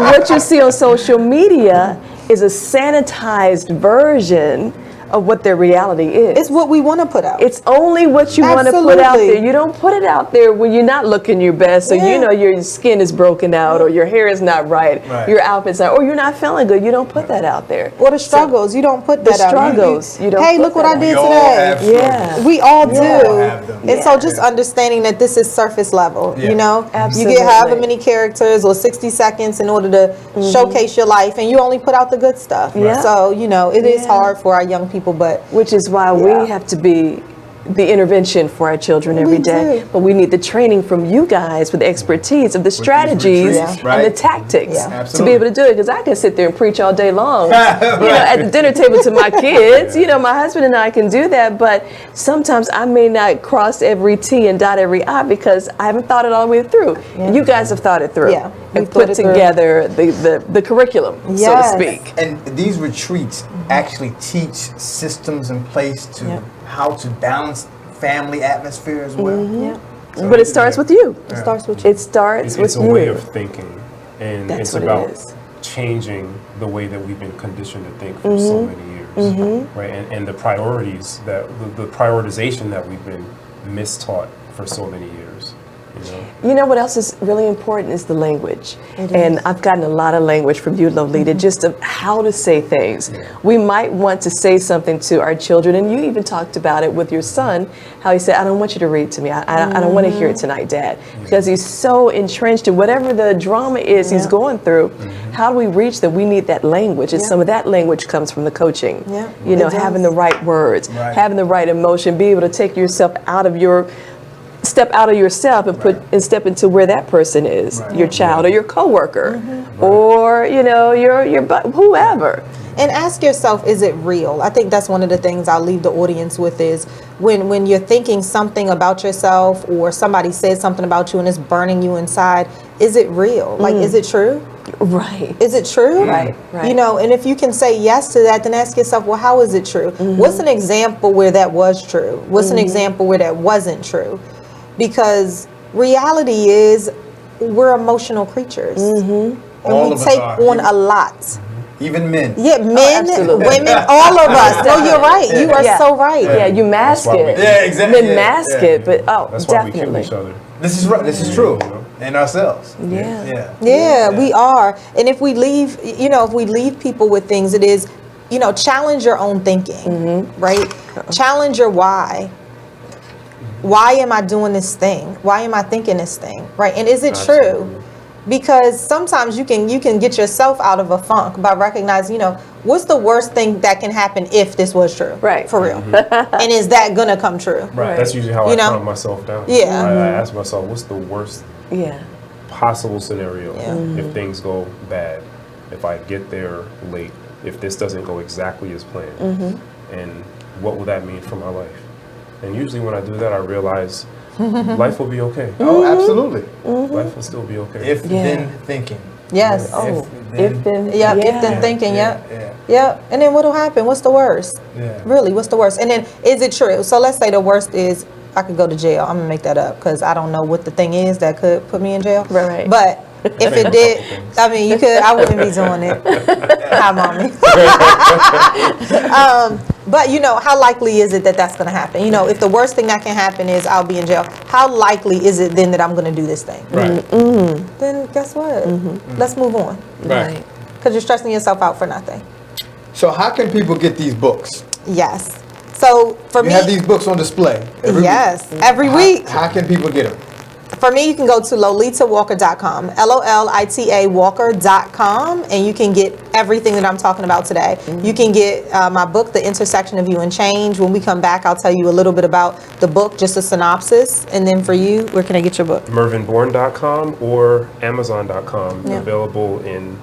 what you see on social media is a sanitized version of what their reality is. It's what we want to put out. It's only what you want to put out Absolutely. there. You don't put it out there when you're not looking your best, or you know your skin is broken out, or your hair is not right, your outfit's not, or you're not feeling good. You don't put that out there. Or the struggles, you don't put The that out. struggles, you don't Hey, put look what that I did out. today. Yeah. We all We do. all have them. And so just understanding that this is surface level, Yeah. you know? Absolutely. You get however many characters or 60 seconds in order to showcase your life, and you only put out the good stuff. Yeah. So, you know, it is hard for our young people, but... Which is why we have to be the intervention for our children every day. do. But we need the training from you guys with the expertise of the strategies retreats, and right? the tactics to be Absolutely. able to do it. Because I can sit there and preach all day long, you know, at the dinner table to my kids. You know, my husband and I can do that, but sometimes I may not cross every T and dot every I because I haven't thought it all the way through. And you guys have thought it through. Yeah, And we've thought put it through. together the curriculum, so to speak. And these retreats actually teach systems in place to how to balance family atmosphere as well. So But it starts with you. It starts with It starts with It's a you. way of thinking, and That's it's what it about is. changing the way that we've been conditioned to think for so many years, right? And the priorities that the prioritization that we've been mistaught for so many years. You know? You know what else is really important is the language. And I've gotten a lot of language from you, Lolita, just of how to say things. We might want to say something to our children, and you even talked about it with your son, how he said, I don't want you to read to me. I don't want to hear it tonight, Dad. Because he's so entrenched in whatever the drama is he's going through. How do we reach that? We need that language. And some of that language comes from the coaching. You know, It having does. the right words, having the right emotion, be able to take yourself out of your step out of yourself and put and step into where that person is, your child or your coworker, or you know your whoever. And ask yourself, is it real? I think that's one of the things I'll leave the audience with is when you're thinking something about yourself or somebody says something about you and it's burning you inside, is it real? Like, is it true? Right. Is it true? Right. You know, and if you can say yes to that, then ask yourself, well, how is it true? What's an example where that was true? What's an example where that wasn't true? Because reality is we're emotional creatures. And All we of us take are. on a lot. Even men. Yeah, men, absolutely. women, all of us. No, you're right. You are Yeah. so right. Yeah, you mask That's why it. we- Yeah, exactly. Men mask it, but That's why we kill definitely. each other. This is right. This is true. And ourselves. Yeah. Yeah, we are. And if we leave, you know, if we leave people with things, it is, you know, challenge your own thinking, right? Challenge your why. Why am I doing this thing? Why am I thinking this thing? Right? And is it true? Because sometimes you can get yourself out of a funk by recognizing, you know, what's the worst thing that can happen if this was true? Right. For real. And is that gonna come true? Right. That's usually how You I know? calm myself down. Yeah. I ask myself, what's the worst Yeah. possible scenario if things go bad, if I get there late, if this doesn't go exactly as planned, and what will that mean for my life? And usually when I do that, I realize life will be okay. Oh, absolutely. Life will still be okay. If then thinking. Yes. Oh, if then. Yep, yeah. if then thinking, yep. Yeah. Yep. And then what'll happen? What's the worst? Yeah. Really, what's the worst? And then is it true? So let's say the worst is I could go to jail. I'm gonna make that up because I don't know what the thing is that could put me in jail. Right. But if it did, I mean, you could. I wouldn't be doing it. Hi, mommy. But you know, how likely is it that that's gonna happen? You know, if the worst thing that can happen is I'll be in jail, how likely is it then that I'm gonna do this thing? Right. Then guess what? Let's move on. Right. Because you're stressing yourself out for nothing. So how can people get these books? Yes. So for You me, have these books on display every yes, week. every week. How can people get them? For me, you can go to lolitawalker.com, LOLITA Walker.com, and you can get everything that I'm talking about today. You can get my book, The Intersection of You and Change. When we come back, I'll tell you a little bit about the book, just a synopsis. And then for you, where can I get your book? MervinBourne.com or Amazon.com. Yeah. Available in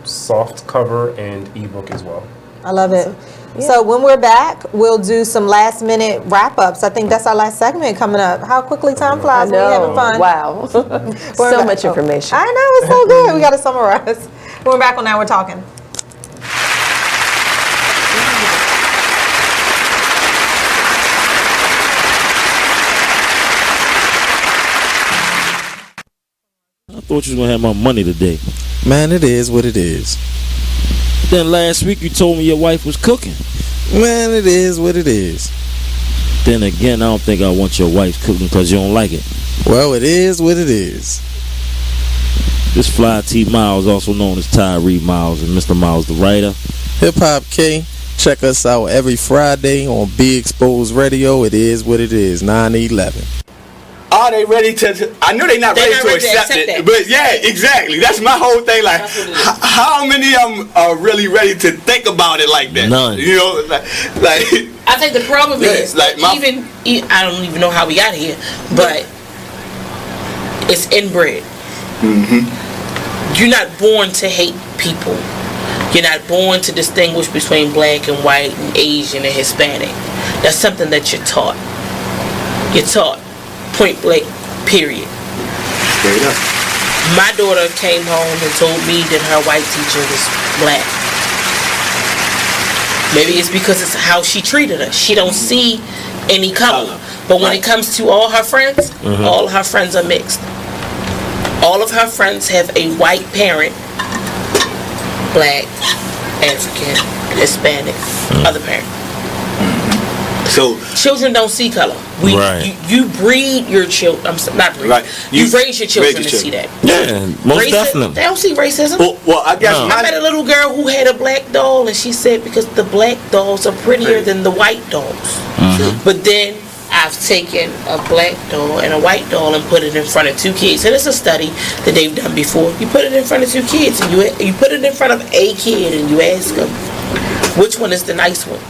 soft cover and ebook as well. I love it. So when we're back, we'll do some last minute wrap ups. I think that's our last segment coming up. How quickly time flies when we're having fun. Wow. So much information. I know, it's so good. We got to summarize. When we're back on Now We're Talking. thought you was gonna have my money today. Man, it is what it is. Then last week you told me your wife was cooking. Man, it is what it is. Then again, I don't think I want your wife cooking because you don't like it. Well, it is what it is. This Fly T Miles, also known as Tyree Miles, and Mr. Miles the writer. Hip Hop K. Check us out every Friday on Be Exposed Radio. It is what it is, 9/11. Are they ready to? I know they're not ready to accept it, but yeah, exactly. That's my whole thing. Like, how many of them are really ready to think about it like that? None. You know, like I think the problem is like I don't even know how we got here, but it's inbred. You're not born to hate people. You're not born to distinguish between black and white and Asian and Hispanic. That's something that you're taught. You're taught. Point blank, period. Straight up. My daughter came home and told me that her white teacher was black. Maybe it's because it's how she treated her. She don't see any color. But when it comes to all her friends, all her friends are mixed. All of her friends have a white parent, black, African, Hispanic, other parent. So children don't see color. You breed your children. Not breed. Right. You raise your children to see that. Yeah, most definitely. They don't see racism. Well, I guess I met a little girl who had a black doll, and she said because the black dolls are prettier than the white dolls. But then I've taken a black doll and a white doll and put it in front of two kids. And it's a study that they've done before. You put it in front of two kids, and you put it in front of a kid, and you ask them which one is the nice one.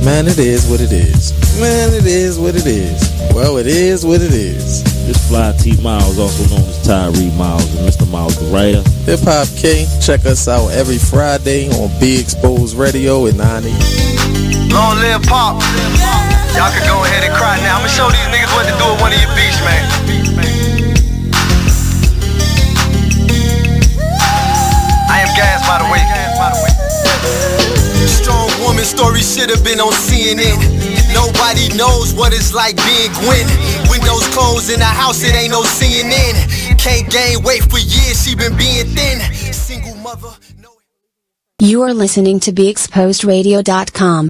Man, it is what it is. Man, it is what it is. Well, it is what it is. This Fly T Miles, also known as Tyree Miles, and Mr. Miles the writer. Hip Hop K. Check us out every Friday on Be Exposed Radio at 9 a.m. Long live Pop. Y'all can go ahead and cry now. I'ma show these niggas what to do with one of your beats, man. I am Gas, by the way. Strong woman story should have been on CNN. Nobody knows what it's like being Gwen. Windows closed in the house, it ain't no CNN. Can't gain weight for years, she been being thin. Single mother. You are listening to BeExposedRadio.com.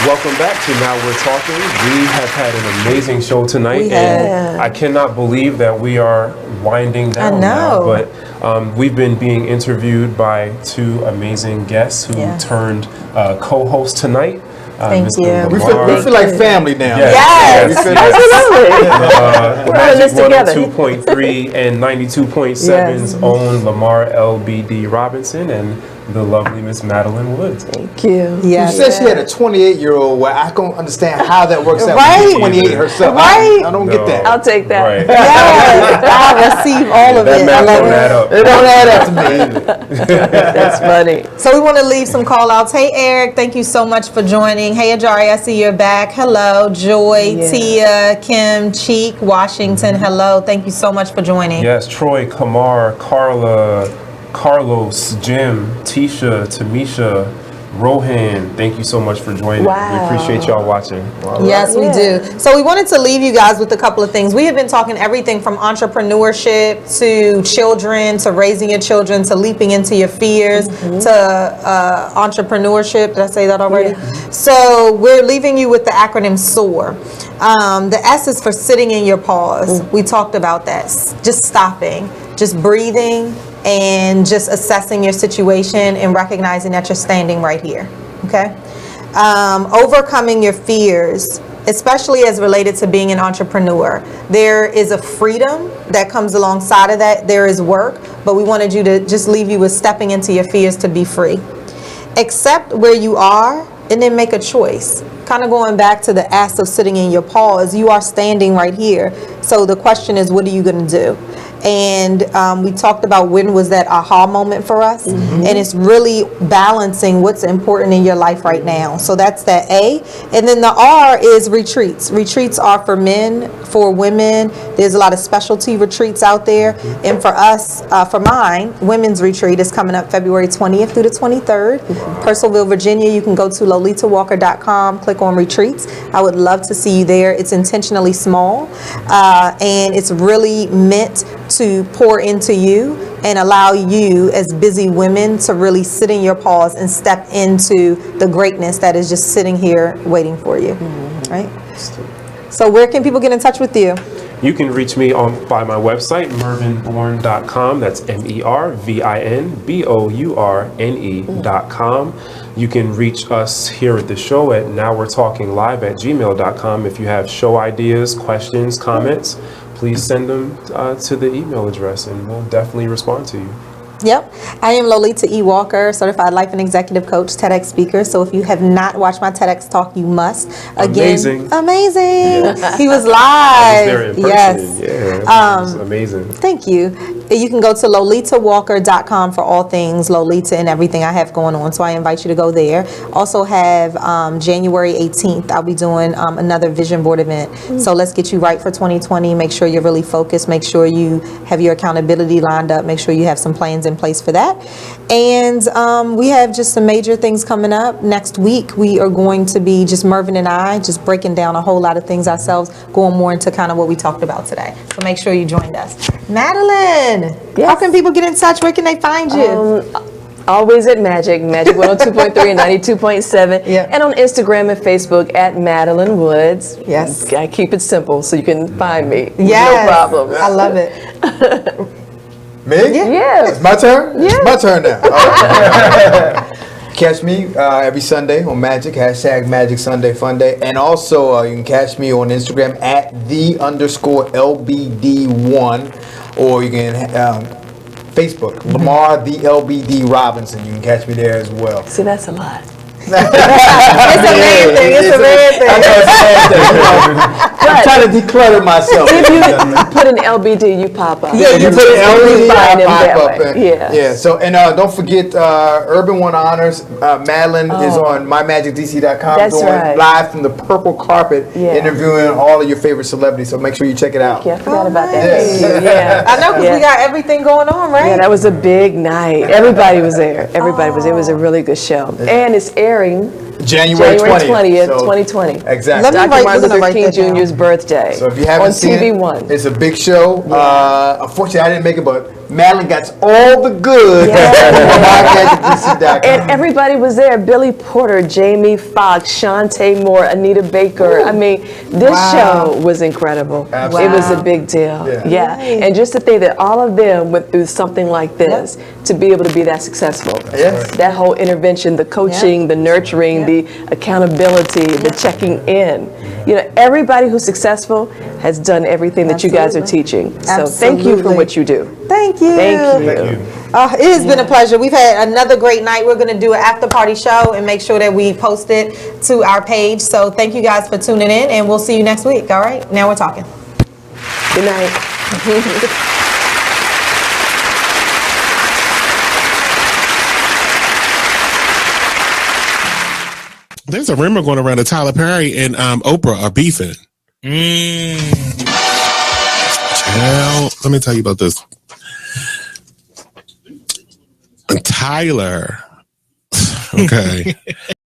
Welcome back to Now We're Talking. We have had an amazing show tonight, and I cannot believe that we are winding down now. But we've been being interviewed by two amazing guests who turned co-host tonight. Thank you. We feel like family now. Yes, absolutely. Magic 102.3 and 92.7's own Lamar LBD Robinson and the lovely Miss Madelyne Woods. Thank you. You said she had a 28-year-old. Well, I don't understand how that works out. Right. She's 28 herself. Right. I don't get that. I'll take that. Right. Yes. I'll receive all of That it. math don't add up. It don't add up to me. That's funny. So we want to leave some call outs. Hey Eric, thank you so much for joining. Hey Ajari, I see you're back. Hello. Joy, Tia, Kim, Cheek, Washington. Hello. Thank you so much for joining. Yes, Troy, Kamar, Carla, Carlos, Jim, Tisha, Tamisha, Rohan, thank you so much for joining. We appreciate y'all watching. Yes, we do. So we wanted to leave you guys with a couple of things. We have been talking everything from entrepreneurship to children, to raising your children, to leaping into your fears, to entrepreneurship. Did I say that already? So we're leaving you with the acronym SOAR. The S is for sitting in your pause. We talked about that. Just stopping, just breathing, and just assessing your situation and recognizing that you're standing right here. Okay? Overcoming your fears, especially as related to being an entrepreneur. There is a freedom that comes alongside of that. There is work, but we wanted you to just leave you with stepping into your fears to be free. Accept where you are and then make a choice. Kind of going back to the act of sitting in your pause, you are standing right here. So the question is, what are you going to do? And we talked about when was that aha moment for us. And it's really balancing what's important in your life right now. So that's that A. And then the R is retreats. Retreats are for men, for women. There's a lot of specialty retreats out there. And for us, for mine, women's retreat is coming up February 20th through the 23rd. Purcellville, Virginia. You can go to lolitawalker.com, click on retreats. I would love to see you there. It's intentionally small, and it's really meant to pour into you and allow you as busy women to really sit in your pause and step into the greatness that is just sitting here waiting for you, right? So where can people get in touch with you? You can reach me by my website, mervinbourne.com. That's MERVINBOURNE.com. You can reach us here at the show at nowwe'retalkinglive@gmail.com. If you have show ideas, questions, comments, please send them to the email address and we'll definitely respond to you. Yep. I am Lolita E. Walker, certified life and executive coach, TEDx speaker. So if you have not watched my TEDx talk, you must. Again, amazing. Yes. He was live. I was there in person. Yes. Yeah, it was amazing. Thank you. You can go to lolitawalker.com for all things Lolita and everything I have going on. So I invite you to go there. Also have January 18th, I'll be doing another vision board event. So let's get you right for 2020. Make sure you're really focused. Make sure you have your accountability lined up. Make sure you have some plans in place for that. And we have just some major things coming up. Next week, we are going to be just Mervin and I just breaking down a whole lot of things ourselves, going more into kind of what we talked about today. So make sure you joined us. Madelyne, how can people get in touch? Where can they find you? Always at Magic 102.3 and 92.7, and on Instagram and Facebook at Madelyne Woods. Yes. I keep it simple so you can find me. Yes. No problem. I love it. Me? Yeah. It's my turn? Yeah. It's my turn now. Catch me every Sunday on Magic, #Magic Sunday Fun Day. And also you can catch me on Instagram at @the_LBD1, or you can Facebook, Lamar the LBD Robinson. You can catch me there as well. See, that's a lot. It's a man thing. It's a man thing. I know it's a man thing. I'm trying to declutter myself. If you put an LBD, you pop up. Yeah, you put an LBD, I pop up. Yeah. So, and don't forget, Urban One Honors. Madelyne is on mymagicdc.com. That's doing right. live from the purple carpet, interviewing all of your favorite celebrities. So make sure you check it out. Yeah, I forgot about that. Yes. Yeah. I know, because we got everything going on, right? Yeah, that was a big night. Everybody was there. Everybody was there. It was a really good show. And it's airing January 20th, 2020. Exactly. Dr. Martin Luther King Jr.'s birthday. So if you haven't seen TV1. It's a big show. Unfortunately, I didn't make it, but Madelyne got all the good. And everybody was there. Billy Porter, Jamie Foxx, Shantae Moore, Anita Baker. I mean, this show was incredible. Absolutely. It was a big deal. Yeah. And just to think that all of them went through something like this to be able to be that successful. Yes. That whole intervention, the coaching, the nurturing, the accountability, the checking in. You know, everybody who's successful has done everything that you guys are teaching. So thank you for what you do. Thank you. Thank you. It has been a pleasure. We've had another great night. We're going to do an after party show and make sure that we post it to our page. So thank you guys for tuning in, and we'll see you next week. All right? Now we're talking. Good night. There's a rumor going around that Tyler Perry and Oprah are beefing. Well, let me tell you about this. Tyler. Okay.